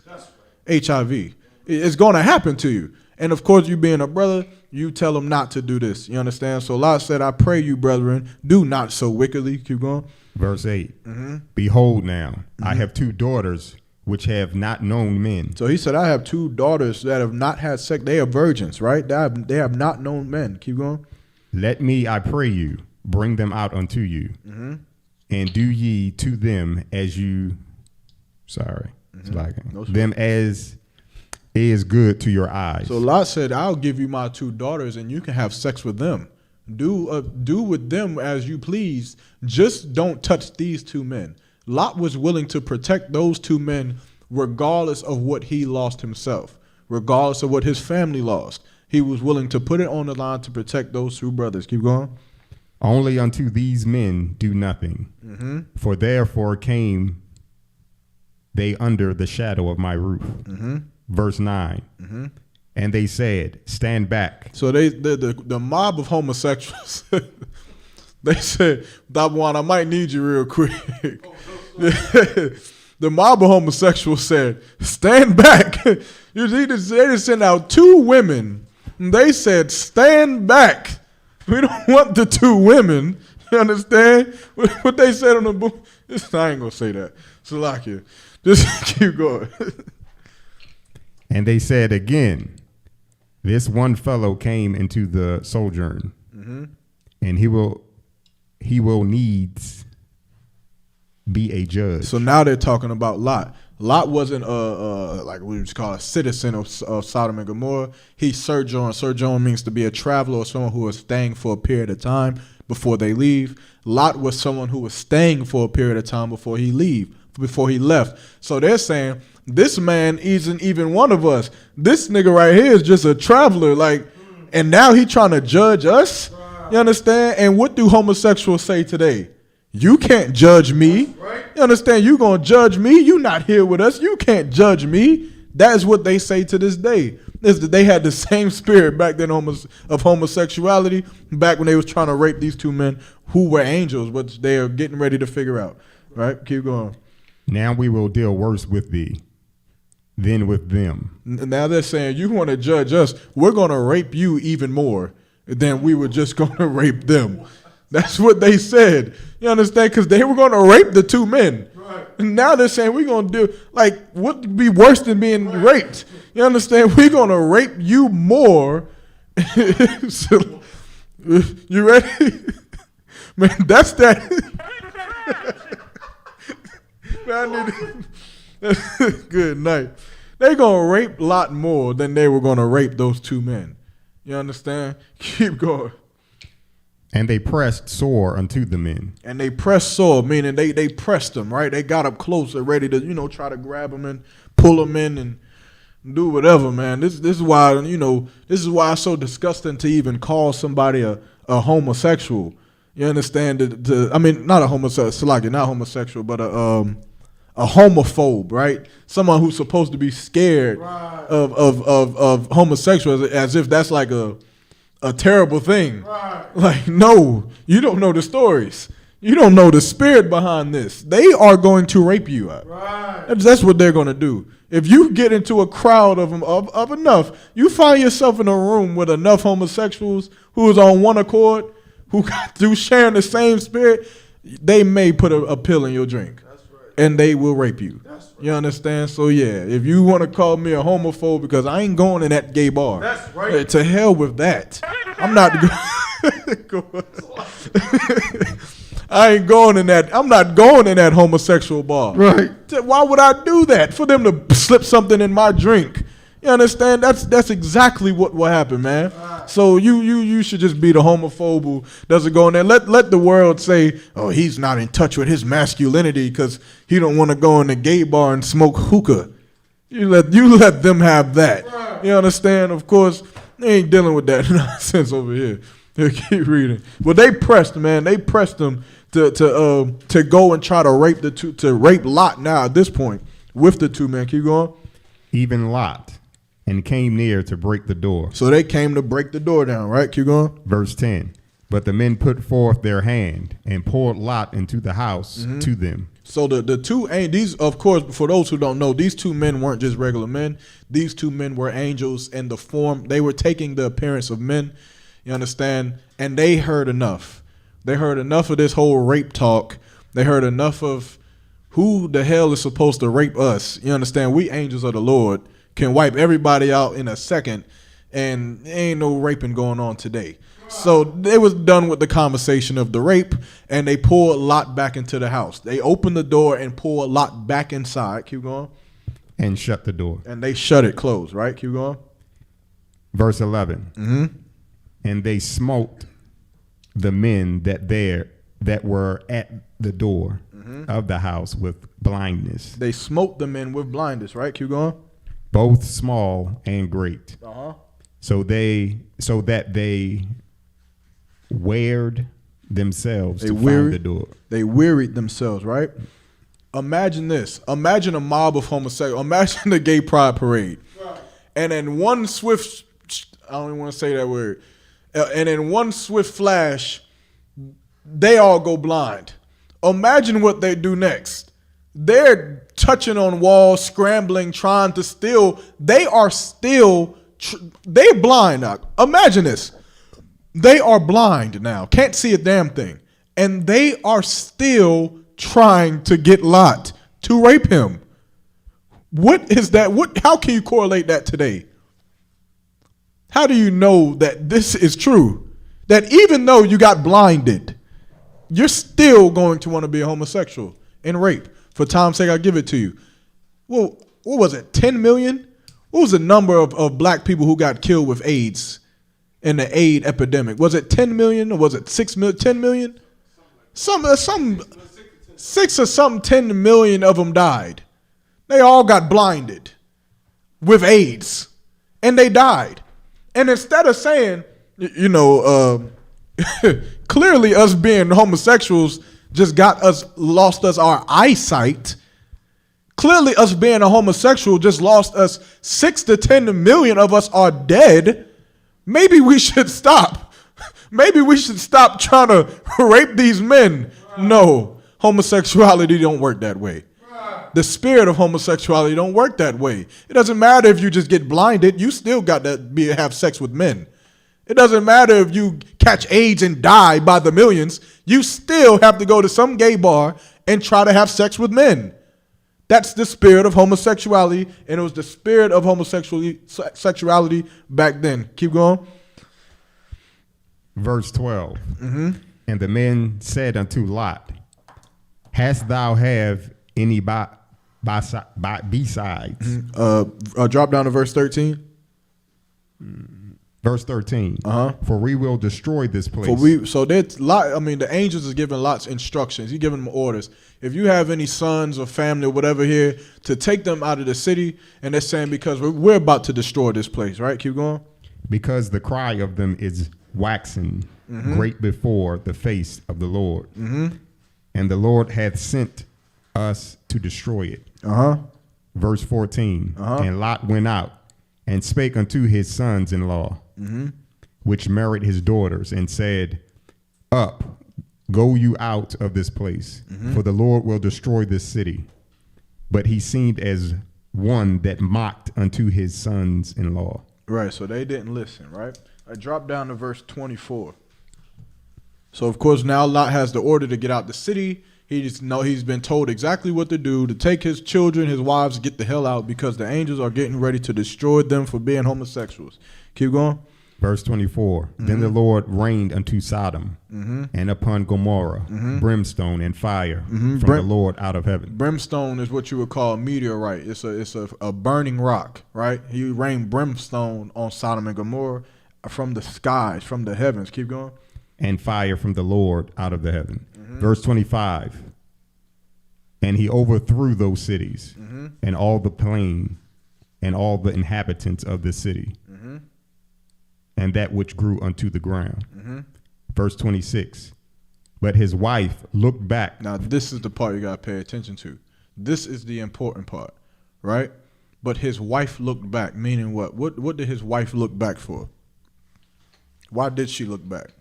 HIV. It's going to happen to you. And of course, you being a brother, you tell them not to do this. You understand? So Lot said, I pray you, brethren, do not so wickedly. Keep going. Verse 8. Behold now, I have two daughters which have not known men. So he said, I have two daughters that have not had sex. They are virgins, right? They have not known men. Keep going. Let me, I pray you, bring them out unto you, and do ye to them as you, them as is good to your eyes. So Lot said, I'll give you my two daughters and you can have sex with them. Do with them as you please. Just don't touch these two men. Lot was willing to protect those two men regardless of what he lost himself, regardless of what his family lost. He was willing to put it on the line to protect those two brothers. Keep going. Only unto these men do nothing, for therefore came they under the shadow of my roof. Verse 9. And they said, stand back. So the mob of homosexuals, they said, Dabuan, I might need you real quick. The mob of homosexuals said, stand back. They just sent out two women. They said, stand back. We don't want the two women. You understand? What they said on the book. I ain't going to say that. Salakia. Just keep going. And they said again, this one fellow came into the sojourn, and he will needs be a judge. So now they're talking about Lot. Lot wasn't like we would call a citizen of Sodom and Gomorrah. He sojourned. Sojourn means to be a traveler or someone who is staying for a period of time before they leave. Lot was someone who was staying for a period of time before he left. So they're saying this man isn't even one of us. This nigga right here is just a traveler. And now he trying to judge us. You understand? And what do homosexuals say today? You can't judge me. You understand? You gonna judge me? You not here with us. You can't judge me. That is what they say to this day. Is that they had the same spirit back then of homosexuality back when they was trying to rape these two men who were angels, which they are getting ready to figure out. Right? Keep going. Now we will deal worse with thee than with them. Now they're saying, you want to judge us, we're going to rape you even more than we were just going to rape them. That's what they said. You understand? Because they were going to rape the two men. Right. And now they're saying we're going to do, like, what would be worse than being raped? You understand? We're going to rape you more. So, you ready? Man, that's that. Man, good night. They're going to rape Lot more than they were going to rape those two men. You understand? Keep going. And they pressed sore unto the men. And they pressed sore, meaning they pressed them, right? They got up close and ready to, try to grab them and pull them in and do whatever, man. This is why, this is why it's so disgusting to even call somebody a homosexual. You understand? Not a homosexual, not homosexual, but a homophobe, right? Someone who's supposed to be scared of homosexuals as if that's like a terrible thing. Right. Like, no, you don't know the stories. You don't know the spirit behind this. They are going to rape you. Right. That's what they're going to do. If you get into a crowd of enough, you find yourself in a room with enough homosexuals who is on one accord, who got through sharing the same spirit, they may put a pill in your drink. That's right. And they will rape you. That's right. You understand? So, yeah, if you want to call me a homophobe because I ain't going in that gay bar. That's right. To hell with that. I'm not I ain't going in that. I'm not going in that homosexual bar. Right. Why would I do that? For them to slip something in my drink. You understand? That's exactly what will happen, man. Right. So you should just be the homophobe who doesn't go in there. Let the world say, oh, he's not in touch with his masculinity because he don't want to go in the gay bar and smoke hookah. You let them have that. Right. You understand? Of course, they ain't dealing with that nonsense over here. They keep reading. Well, they pressed, man. They pressed them to go and try to rape Lot now at this point with the two men. Keep going. Even Lot. And came near to break the door. So they came to break the door down, right? Keep going. Verse 10. But the men put forth their hand and poured Lot into the house to them. So the two, these, of course, for those who don't know, these two men weren't just regular men. These two men were angels in the form. They were taking the appearance of men. You understand? And they heard enough. They heard enough of this whole rape talk. They heard enough of who the hell is supposed to rape us. You understand? We angels of the Lord can wipe everybody out in a second, and there ain't no raping going on today. So they was done with the conversation of the rape, and they pulled Lot back into the house. They opened the door and pulled Lot back inside. Keep going. And shut the door. And they shut it closed, right? Keep going. Verse 11. Mm-hmm. And they smote the men that were at the door of the house with blindness. They smote the men with blindness, right? Keep going. Both small and great. So that they wearied themselves to find the door. They wearied themselves, right? Imagine this. Imagine a mob of homosexuals. Imagine the gay pride parade. Right. And in one swift, I don't even want to say that word. And in one swift flash, they all go blind. Imagine what they do next. They're touching on walls, scrambling, trying to steal. They're blind now. Imagine this. They are blind now. Can't see a damn thing. And they are still trying to get Lot to rape him. What is that? How can you correlate that today? How do you know that this is true? That even though you got blinded, you're still going to want to be a homosexual and rape. For time's sake, I'll give it to you. Well, what was it, 10 million? What was the number of black people who got killed with AIDS in the AIDS epidemic? Was it 10 million or was it 6 million? 10 million? Some 6 or something, 10 million of them died. They all got blinded with AIDS and they died. And instead of saying, clearly us being homosexuals just lost us our eyesight. Clearly us being a homosexual just lost us 6 to 10 million of us are dead. Maybe we should stop. Maybe we should stop trying to rape these men. Right. No, homosexuality don't work that way. Right. The spirit of homosexuality don't work that way. It doesn't matter if you just get blinded. You still got to have sex with men. It doesn't matter if you catch AIDS and die by the millions. You still have to go to some gay bar and try to have sex with men. That's the spirit of homosexuality, and it was the spirit of homosexuality back then. Keep going. Verse 12. And the men said unto Lot, hast thou have any besides? Drop down to verse 13. Verse 13. For we will destroy this place. So that's Lot. I mean, the angels is giving Lot's instructions. He's giving them orders. If you have any sons or family or whatever here, to take them out of the city. And they're saying because we're about to destroy this place, right? Keep going. Because the cry of them is waxen great before the face of the Lord. And the Lord hath sent us to destroy it. Verse 14. And Lot went out and spake unto his sons-in-law, which married his daughters, and said, up, go you out of this place, for the Lord will destroy this city. But he seemed as one that mocked unto his sons-in-law. Right, so they didn't listen, right? I dropped down to verse 24. So, of course, now Lot has the order to get out the city. He's been told exactly what to do, to take his children, his wives, get the hell out because the angels are getting ready to destroy them for being homosexuals. Keep going. Verse 24. Then the Lord rained unto Sodom and upon Gomorrah brimstone and fire from the Lord out of heaven. Brimstone is what you would call a meteorite. It's a burning rock, right? He rained brimstone on Sodom and Gomorrah from the skies, from the heavens. Keep going. And fire from the Lord out of the heaven. Verse 25. And he overthrew those cities and all the plain and all the inhabitants of the city and that which grew unto the ground. Verse 26. But his wife looked back. Now, this is the part you got to pay attention to. This is the important part, right? But his wife looked back, meaning what? What did his wife look back for? Why did she look back?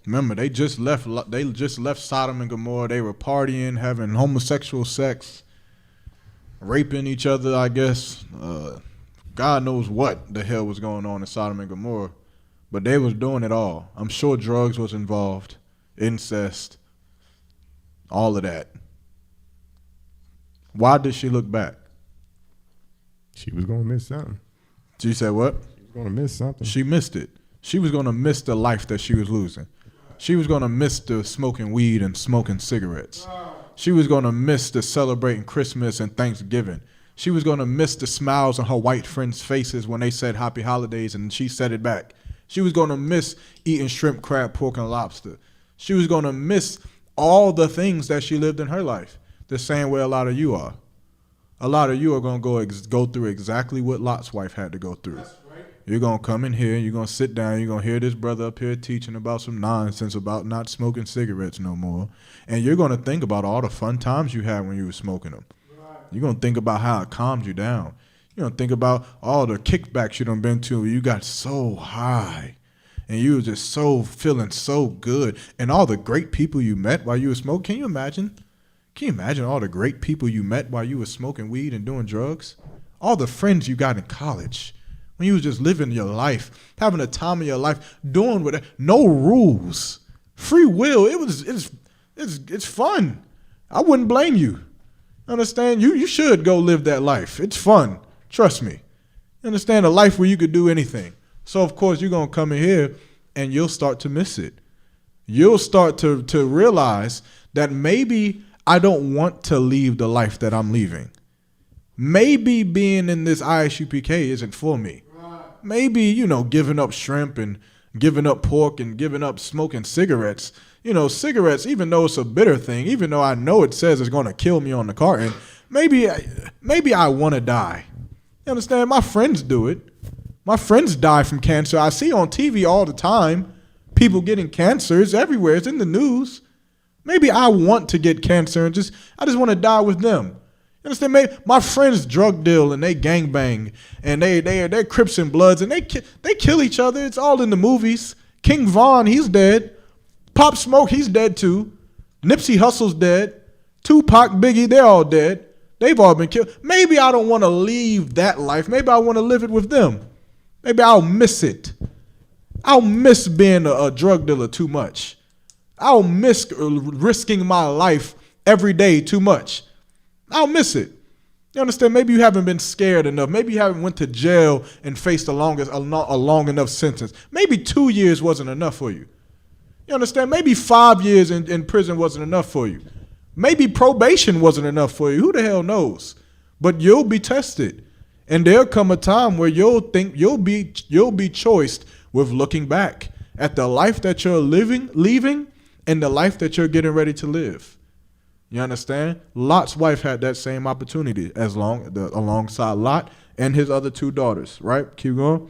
Remember, they just left Sodom and Gomorrah. They were partying, having homosexual sex, raping each other, I guess. God knows what the hell was going on in Sodom and Gomorrah. But they was doing it all. I'm sure drugs was involved, incest, all of that. Why did she look back? She was going to miss something. She said what? She was going to miss something. She missed it. She was going to miss the life that she was losing. She was going to miss the smoking weed and smoking cigarettes. She was going to miss the celebrating Christmas and Thanksgiving. She was going to miss the smiles on her white friends' faces when they said happy holidays and she said it back. She was going to miss eating shrimp, crab, pork, and lobster. She was going to miss all the things that she lived in her life, the same way a lot of you are. A lot of you are going to go through exactly what Lot's wife had to go through. You're going to come in here, you're going to sit down, you're going to hear this brother up here teaching about some nonsense about not smoking cigarettes no more. And you're going to think about all the fun times you had when you were smoking them. You're going to think about how it calmed you down. You're going to think about all the kickbacks you done been to where you got so high and you were just so feeling so good. And all the great people you met while you were smoking. Can you imagine? Can you imagine all the great people you met while you were smoking weed and doing drugs? All the friends you got in college. When you was just living your life, having a time of your life, doing what, no rules, free will. It's fun. I wouldn't blame you. Understand? You should go live that life. It's fun. Trust me. Understand a life where you could do anything. So of course you're gonna come in here and you'll start to miss it. You'll start to realize that maybe I don't want to leave the life that I'm leaving. Maybe being in this ISUPK isn't for me. Maybe, giving up shrimp and giving up pork and giving up smoking cigarettes. Cigarettes, even though it's a bitter thing, even though I know it says it's going to kill me on the carton, maybe I want to die. You understand? My friends do it. My friends die from cancer. I see on TV all the time people getting cancer. It's everywhere. It's in the news. Maybe I want to get cancer and I just want to die with them. You understand? Maybe my friends drug deal and they gangbang and they're Crips and Bloods and they kill each other. It's all in the movies. King Von, he's dead. Pop Smoke, he's dead too. Nipsey Hussle's dead. Tupac, Biggie, they're all dead. They've all been killed. Maybe I don't want to leave that life. Maybe I want to live it with them. Maybe I'll miss it. I'll miss being a drug dealer too much. I'll miss risking my life every day too much. I'll miss it. You understand? Maybe you haven't been scared enough. Maybe you haven't went to jail and faced a long enough sentence. Maybe 2 years wasn't enough for you. You understand? Maybe 5 years in prison wasn't enough for you. Maybe probation wasn't enough for you. Who the hell knows? But you'll be tested. And there'll come a time where you'll be choiced with looking back at the life that you're leaving, and the life that you're getting ready to live. You understand? Lot's wife had that same opportunity alongside Lot and his other 2 daughters, right? Keep going.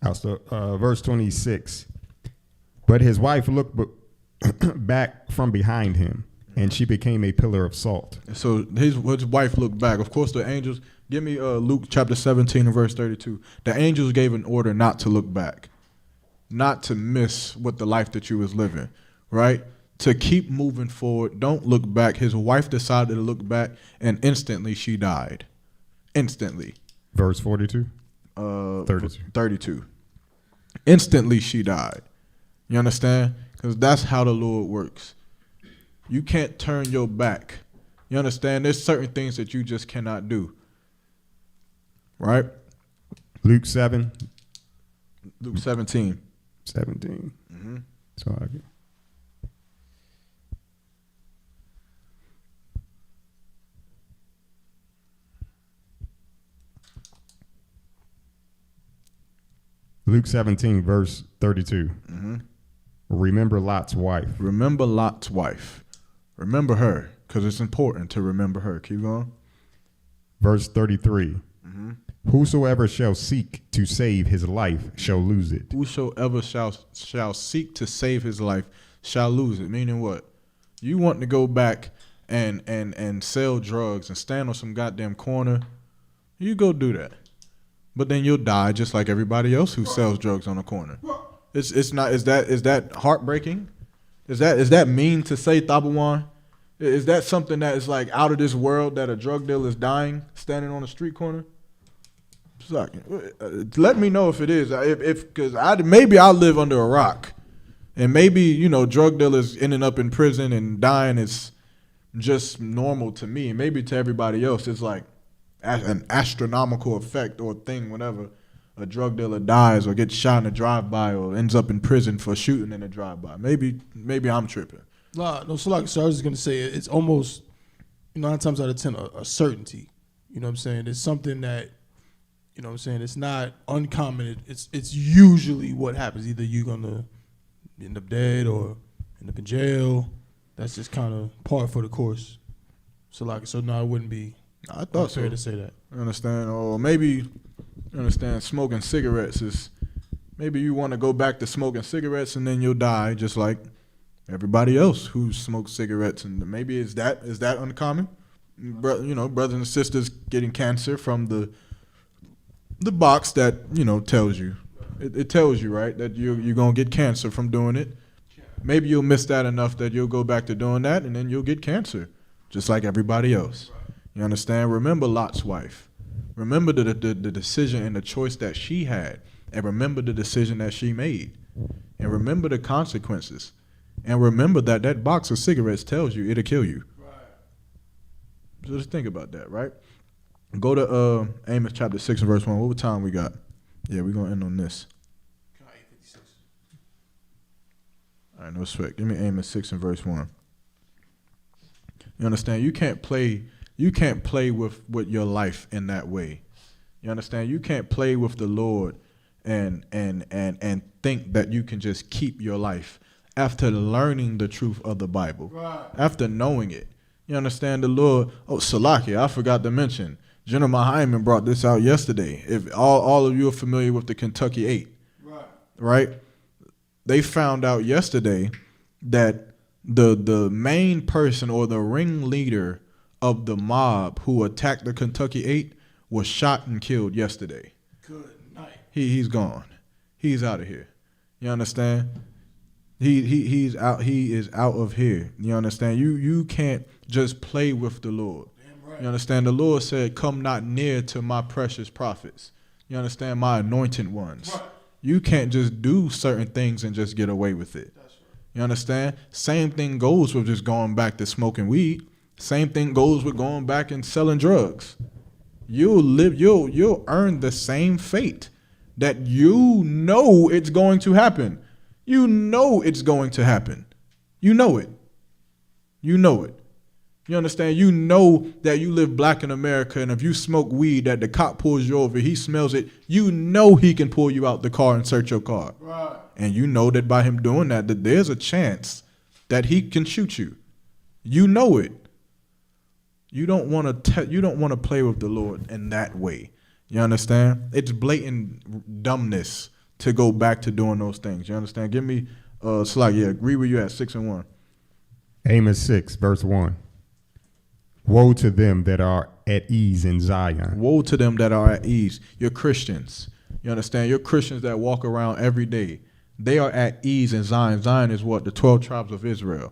Verse 26. But his wife looked back from behind him, and she became a pillar of salt. So his wife looked back. Of course, the angels, give me Luke chapter 17 and verse 32. The angels gave an order not to look back, not to miss what the life that you was living, right? To keep moving forward. Don't look back. His wife decided to look back, and instantly she died. Instantly. Verse 42? 32. 32. Instantly she died. You understand? Because that's how the Lord works. You can't turn your back. You understand? There's certain things that you just cannot do. Right? Luke 7. Luke 17. 17. Mm-hmm. So I get. Luke 17, verse 32. Mm-hmm. Remember Lot's wife. Remember Lot's wife. Remember her, because it's important to remember her. Keep going. Verse 33. Mm-hmm. Whosoever shall seek to save his life shall lose it. Whosoever shall seek to save his life shall lose it. Meaning what? You want to go back and sell drugs and stand on some goddamn corner, you go do that. But then you'll die just like everybody else who sells drugs on the corner. It's not. Is that heartbreaking? Is that mean to say, Thabawan? Is that something that is like out of this world, that a drug dealer is dying standing on a street corner? Let me know if it is. Because maybe I live under a rock, and maybe drug dealers ending up in prison and dying is just normal to me. Maybe to everybody else it's like an astronomical effect or thing whenever a drug dealer dies or gets shot in a drive-by or ends up in prison for shooting in a drive-by. Maybe I'm tripping. So I was just going to say it's almost 9 times out of 10 a certainty. You know what I'm saying? It's something that, it's not uncommon. It's usually what happens. Either you're going to end up dead or end up in jail. That's just kind of par for the course. So no, it wouldn't be fair to say that. I understand. Or maybe, you understand, smoking cigarettes is, maybe you want to go back to smoking cigarettes and then you'll die just like everybody else who smokes cigarettes. And maybe is that uncommon? Brothers and sisters getting cancer from the box that, tells you. It tells you, right, that you're going to get cancer from doing it. Maybe you'll miss that enough that you'll go back to doing that and then you'll get cancer just like everybody else. You understand? Remember Lot's wife. Remember the decision and the choice that she had. And remember the decision that she made. And remember the consequences. And remember that box of cigarettes tells you it'll kill you. Right. So just think about that, right? Go to Amos chapter 6 and verse 1. What time we got? Yeah, we're going to end on this. All right, no sweat. Give me Amos 6 and verse 1. You understand? You can't play with your life in that way. You understand? You can't play with the Lord and think that you can just keep your life after learning the truth of the Bible. Right. After knowing it. You understand? The Lord, Salakia, I forgot to mention. General Hyman brought this out yesterday. If all of you are familiar with the Kentucky 8. Right? They found out yesterday that the main person or the ringleader of the mob who attacked the Kentucky 8 was shot and killed yesterday. Good night. He's gone. He's out of here. You understand? He's out. He is out of here. You understand? You can't just play with the Lord. You understand? The Lord said, "Come not near to my precious prophets." You understand? My anointed ones. Right. You can't just do certain things and just get away with it. That's right. You understand? Same thing goes with just going back to smoking weed. Same thing goes with going back and selling drugs. You'll earn the same fate that you know it's going to happen. You know it's going to happen. You know it. You know it. You understand? You know that you live black in America, and if you smoke weed that the cop pulls you over, he smells it, you know he can pull you out the car and search your car. Right. And you know that by him doing that there's a chance that he can shoot you. You know it. You don't want to play with the Lord in that way. You understand? It's blatant dumbness to go back to doing those things. You understand? Give me slide. Yeah, agree with you at 6 and 1. Amos 6, verse 1. Woe to them that are at ease in Zion. Woe to them that are at ease. You're Christians. You understand? You're Christians that walk around every day. They are at ease in Zion. Zion is what? The 12 tribes of Israel.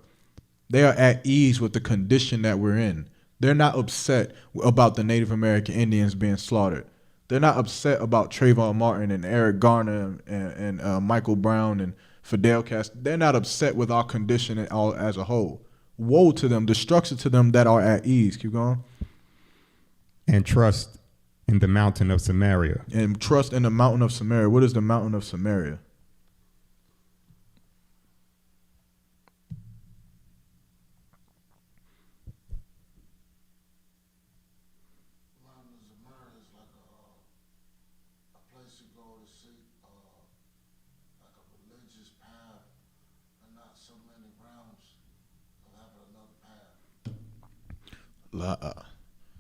They are at ease with the condition that we're in. They're not upset about the Native American Indians being slaughtered. They're not upset about Trayvon Martin and Eric Garner and Michael Brown and Fidel Castro. They're not upset with our condition as a whole. Woe to them, destruction to them that are at ease. Keep going. And trust in the mountain of Samaria. And trust in the mountain of Samaria. What is the mountain of Samaria?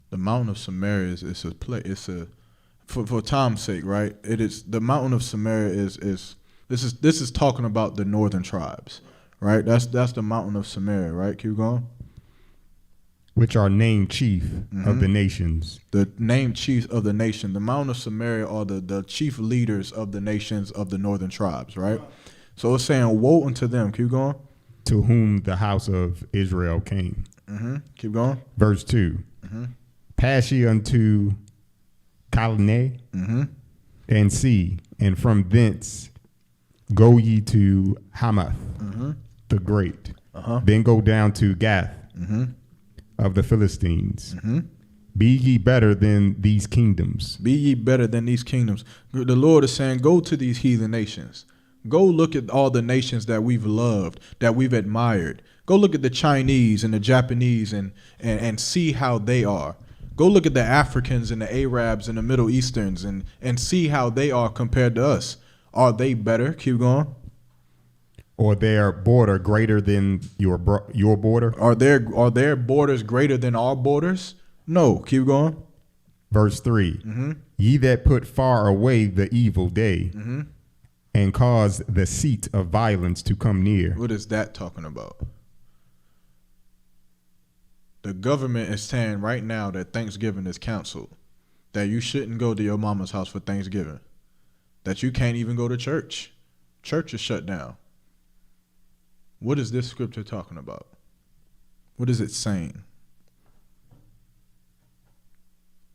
The mountain of Samaria is a place. It's a for time's sake, right? It is the mountain of Samaria is this is talking about the northern tribes, right? That's the mountain of Samaria, right? Keep going. Which are named chief of the nations. The named chief of the nation. The mountain of Samaria are the chief leaders of the nations of the northern tribes, right? So it's saying, woe unto them. Keep going. To whom the house of Israel came. Keep going. Verse 2. Pass ye unto Calneh and see, and from thence go ye to Hamath the great. Then go down to Gath of the Philistines. Be ye better than these kingdoms. Be ye better than these kingdoms. The Lord is saying, go to these heathen nations. Go look at all the nations that we've loved, that we've admired. Go look at the Chinese and the Japanese and see how they are. Go look at the Africans and the Arabs and the Middle Easterns and see how they are compared to us. Are they better? Keep going. Or their border greater than your border? Are their borders greater than our borders? No. Keep going. Verse 3. Ye that put far away the evil day and cause the seat of violence to come near. What is that talking about? The government is saying right now that Thanksgiving is canceled, that you shouldn't go to your mama's house for Thanksgiving, that you can't even go to church. Church is shut down. What is this scripture talking about? What is it saying?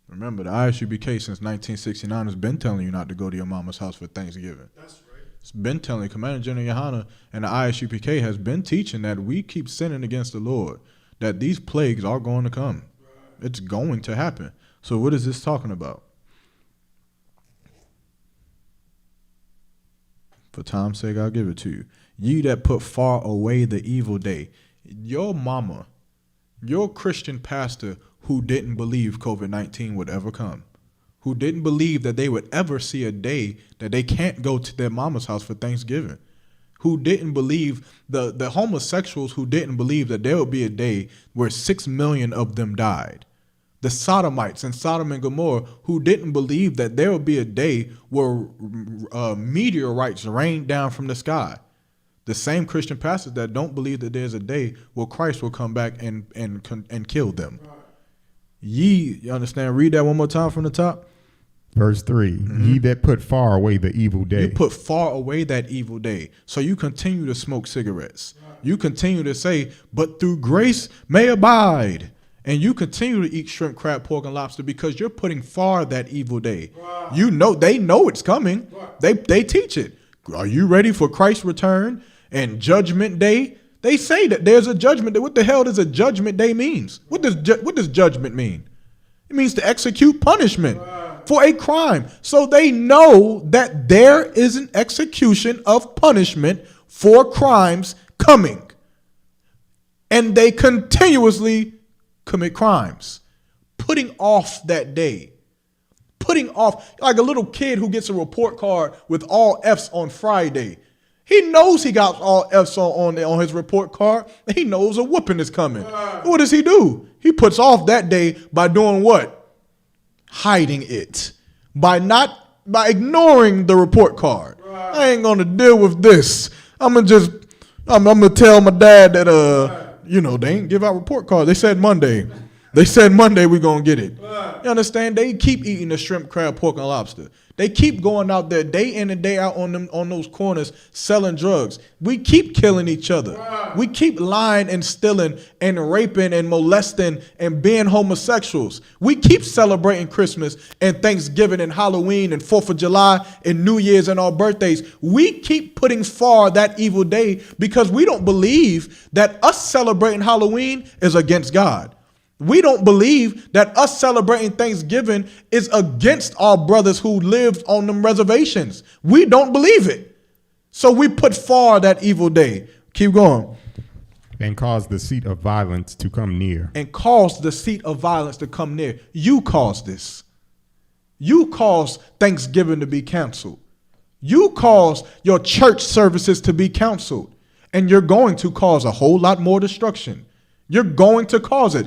Remember, the ISUPK since 1969 has been telling you not to go to your mama's house for Thanksgiving. That's right. It's been telling you. Commander General Yohana and the ISUPK has been teaching that we keep sinning against the Lord, that these plagues are going to come. Right. It's going to happen. So what is this talking about? For time's sake, I'll give it to you. Ye that put far away the evil day. Your mama, your Christian pastor who didn't believe COVID-19 would ever come, who didn't believe that they would ever see a day that they can't go to their mama's house for Thanksgiving, who didn't believe, the homosexuals who didn't believe that there would be a day where 6 million of them died, the sodomites in Sodom and Gomorrah who didn't believe that there would be a day where meteorites rain down from the sky, the same Christian pastors that don't believe that there's a day where Christ will come back and kill them. Ye, you understand? Read that one more time from the top. Verse 3, ye that put far away the evil day. You put far away that evil day. So you continue to smoke cigarettes. You continue to say, but through grace may abide. And you continue to eat shrimp, crab, pork, and lobster because you're putting far that evil day. You know, they know it's coming. They teach it. Are you ready for Christ's return and judgment day? They say that there's a judgment day. What the hell does a judgment day means? What does judgment mean? It means to execute punishment for a crime. So they know that there is an execution of punishment for crimes coming. And they continuously commit crimes, putting off that day, putting off like a little kid who gets a report card with all F's on Friday. He knows he got all F's on his report card. He knows a whooping is coming. What does he do? He puts off that day by doing what? Hiding it. By ignoring the report card. I ain't gonna deal with this. I'm gonna tell my dad that they ain't give out report cards. They said Monday. We're going to get it. You understand? They keep eating the shrimp, crab, pork, and lobster. They keep going out there day in and day out on those corners selling drugs. We keep killing each other. We keep lying and stealing and raping and molesting and being homosexuals. We keep celebrating Christmas and Thanksgiving and Halloween and 4th of July and New Year's and our birthdays. We keep putting far that evil day because we don't believe that us celebrating Halloween is against God. We don't believe that us celebrating Thanksgiving is against our brothers who lived on them reservations. We don't believe it. So we put far that evil day. Keep going. And cause the seat of violence to come near. And cause the seat of violence to come near. You caused this. You caused Thanksgiving to be canceled. You caused your church services to be canceled. And you're going to cause a whole lot more destruction. You're going to cause it.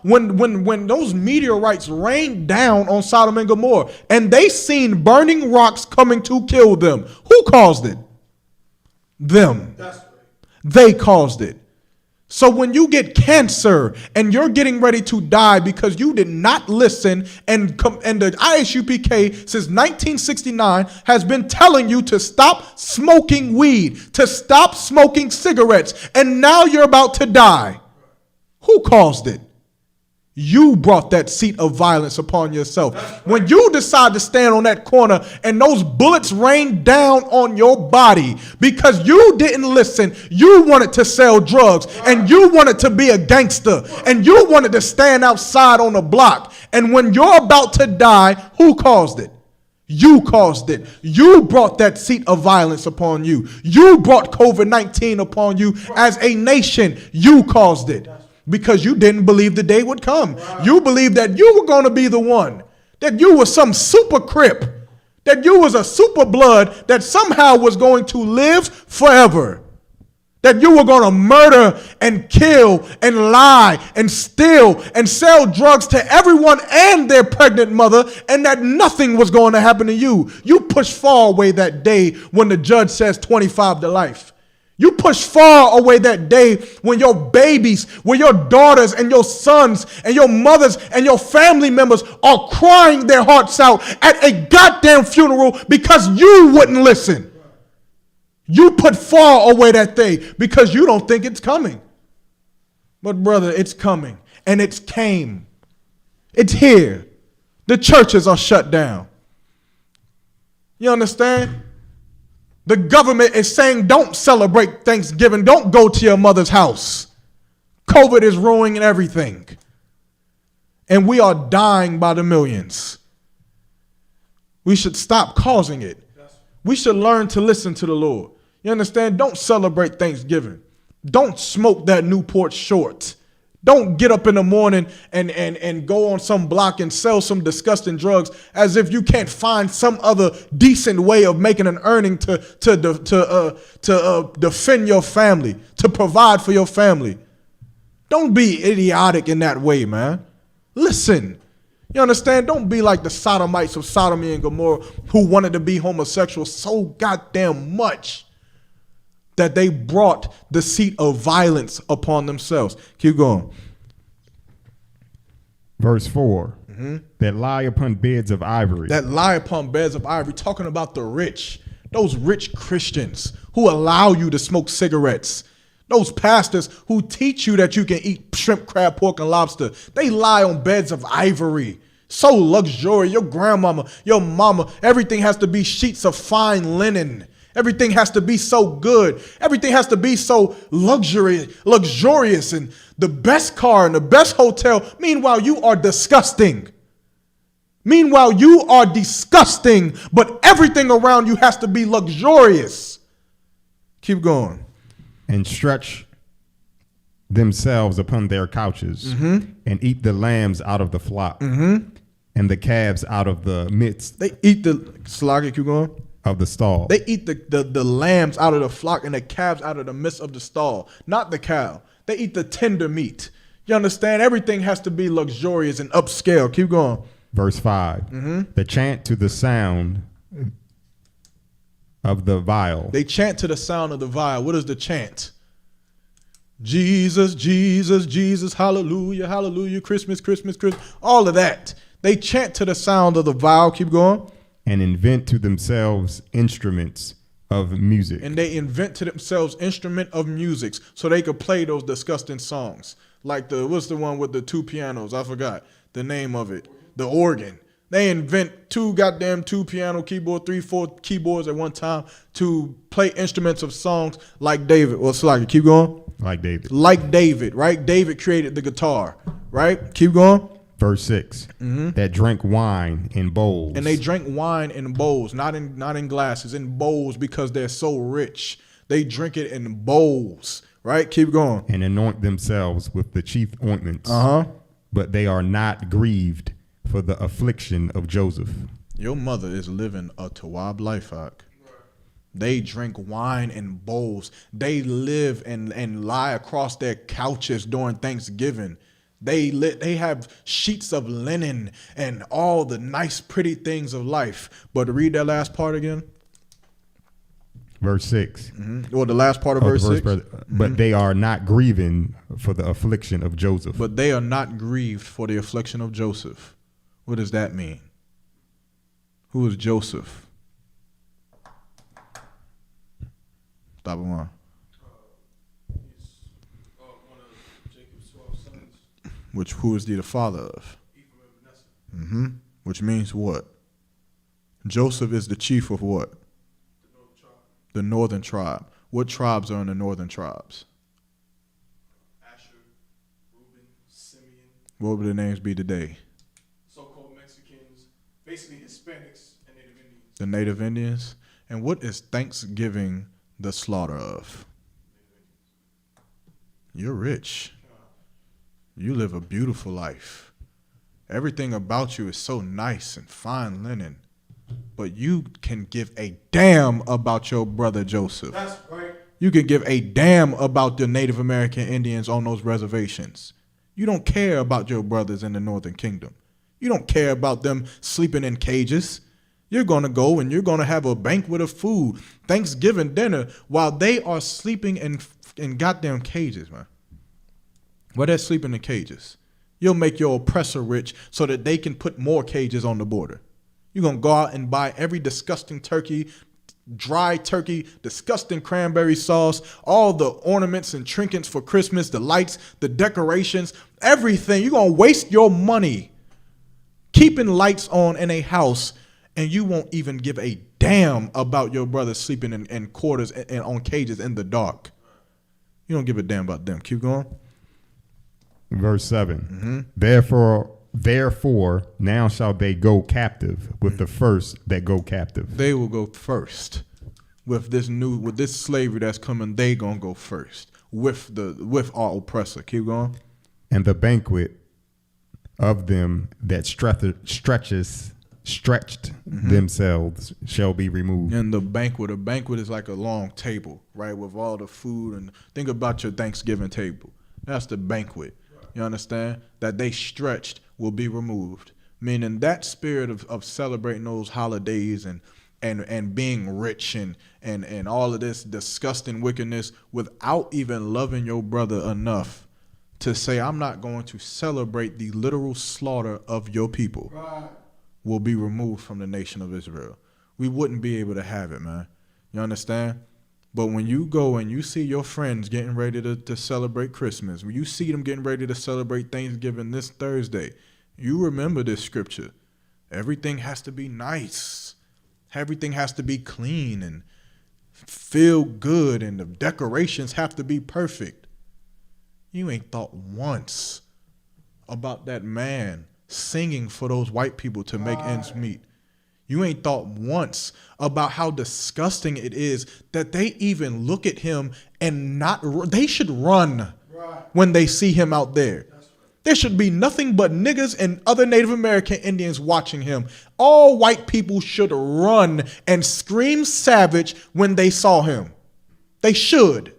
When those meteorites rained down on Sodom and Gomorrah and they seen burning rocks coming to kill them, who caused it? Them. They caused it. So when you get cancer and you're getting ready to die because you did not listen, and the Isupk since 1969 has been telling you to stop smoking weed, to stop smoking cigarettes, and now you're about to die. Who caused it? You brought that seat of violence upon yourself. When you decide to stand on that corner and those bullets rain down on your body because you didn't listen, you wanted to sell drugs and you wanted to be a gangster and you wanted to stand outside on the block. And when you're about to die, who caused it? You caused it. You brought that seat of violence upon you. You brought COVID-19 upon you as a nation. You caused it. Because you didn't believe the day would come. You believed that you were going to be the one, that you were some super crip, that you was a super blood that somehow was going to live forever, that you were going to murder and kill and lie and steal and sell drugs to everyone and their pregnant mother, and that nothing was going to happen to you. You pushed far away that day when the judge says 25 to life. You push far away that day when your babies, when your daughters and your sons and your mothers and your family members are crying their hearts out at a goddamn funeral because you wouldn't listen. You put far away that day because you don't think it's coming. But brother, it's coming, and it's came. It's here. The churches are shut down. You understand? The government is saying don't celebrate Thanksgiving. Don't go to your mother's house. COVID is ruining everything. And we are dying by the millions. We should stop causing it. We should learn to listen to the Lord. You understand? Don't celebrate Thanksgiving. Don't smoke that Newport short. Don't get up in the morning and go on some block and sell some disgusting drugs as if you can't find some other decent way of making an earning to defend your family, to provide for your family. Don't be idiotic in that way, man. Listen. You understand? Don't be like the sodomites of Sodom and Gomorrah who wanted to be homosexual so goddamn much that they brought the seat of violence upon themselves. Keep going. Verse 4. that lie upon beds of ivory. That lie upon beds of ivory, talking about the rich, those rich Christians who allow you to smoke cigarettes, those pastors who teach you that you can eat shrimp, crab, pork, and lobster. They lie on beds of ivory. So luxurious. Your grandmama, your mama, everything has to be sheets of fine linen. Everything has to be so good. Everything has to be so luxurious, and the best car and the best hotel. Meanwhile, you are disgusting. Meanwhile, you are disgusting, but everything around you has to be luxurious. Keep going. And stretch themselves upon their couches and eat the lambs out of the flock and the calves out of the midst. They eat the sloggy. Keep going. Of the stall. They eat the lambs out of the flock and the calves out of the midst of the stall. Not the cow. They eat the tender meat. You understand? Everything has to be luxurious and upscale. Keep going. Verse 5. The chant to the sound of the viol. They chant to the sound of the viol. What is the chant? Jesus, Jesus, Jesus, hallelujah, hallelujah, Christmas, Christmas, Christmas. All of that. They chant to the sound of the viol. Keep going. And invent to themselves instruments of music. And they invent to themselves instrument of music so they could play those disgusting songs. Like what's the one with the two pianos? I forgot the name of it. The organ. They invent two piano keyboard, 3-4 keyboards at one time to play instruments of songs like David. Well, Sluggy, keep going. Like David. Like David, right? David created the guitar, right? Keep going. Verse 6. That drank wine in bowls. And they drank wine in bowls, not in glasses, in bowls, because they're so rich. They drink it in bowls, right? Keep going. And anoint themselves with the chief ointments. But they are not grieved for the affliction of Joseph. Your mother is living a Tawab life, Ak. They drink wine in bowls. They live and lie across their couches during Thanksgiving. They have sheets of linen and all the nice, pretty things of life. But read that last part again. Verse 6. Or the last part of verse 6. But they are not grieving for the affliction of Joseph. But they are not grieved for the affliction of Joseph. What does that mean? Who is Joseph? Stop a line. Who is he the father of? Which means what? Joseph is the chief of what? The northern tribe. What tribes are in the northern tribes? Asher, Reuben, Simeon. What would the names be today? So-called Mexicans, basically Hispanics and Native Indians. The Native Indians. And what is Thanksgiving the slaughter of? You're rich. You live a beautiful life. Everything about you is so nice and fine linen. But you can give a damn about your brother Joseph. That's right. You can give a damn about the Native American Indians on those reservations. You don't care about your brothers in the Northern Kingdom. You don't care about them sleeping in cages. You're going to go and you're going to have a banquet of food, Thanksgiving dinner, while they are sleeping in goddamn cages, man. While they're sleeping in cages. You'll make your oppressor rich so that they can put more cages on the border. You're going to go out and buy every disgusting turkey, dry turkey, disgusting cranberry sauce, all the ornaments and trinkets for Christmas, the lights, the decorations, everything. You're going to waste your money keeping lights on in a house, and you won't even give a damn about your brother sleeping in quarters and on cages in the dark. You don't give a damn about them. Keep going. Verse 7. Therefore, now shall they go captive with the first that go captive. They will go first with this slavery that's coming. They gonna go first with our oppressor. Keep going. And the banquet of them that stretched themselves shall be removed. And a banquet is like a long table, right, with all the food. And think about your Thanksgiving table. That's the banquet. You understand? That they stretched will be removed. Meaning that spirit of celebrating those holidays and being rich and all of this disgusting wickedness without even loving your brother enough to say, I'm not going to celebrate the literal slaughter of your people, will be removed from the nation of Israel. We wouldn't be able to have it, man. You understand? But when you go and you see your friends getting ready to celebrate Christmas, when you see them getting ready to celebrate Thanksgiving this Thursday, you remember this scripture. Everything has to be nice. Everything has to be clean and feel good, and the decorations have to be perfect. You ain't thought once about that man singing for those white people to make ends meet. You ain't thought once about how disgusting it is that they even look at him and they should run when they see him out there. There should be nothing but niggas and other Native American Indians watching him. All white people should run and scream savage when they saw him. They should.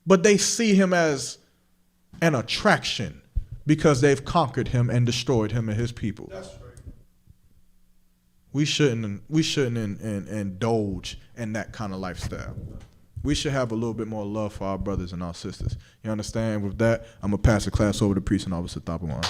But they see him as an attraction because they've conquered him and destroyed him and his people. That's right. We shouldn't indulge in that kind of lifestyle. We should have a little bit more love for our brothers and our sisters. You understand? With that, I'm going to pass the class over to Priest and Officer Thapawan.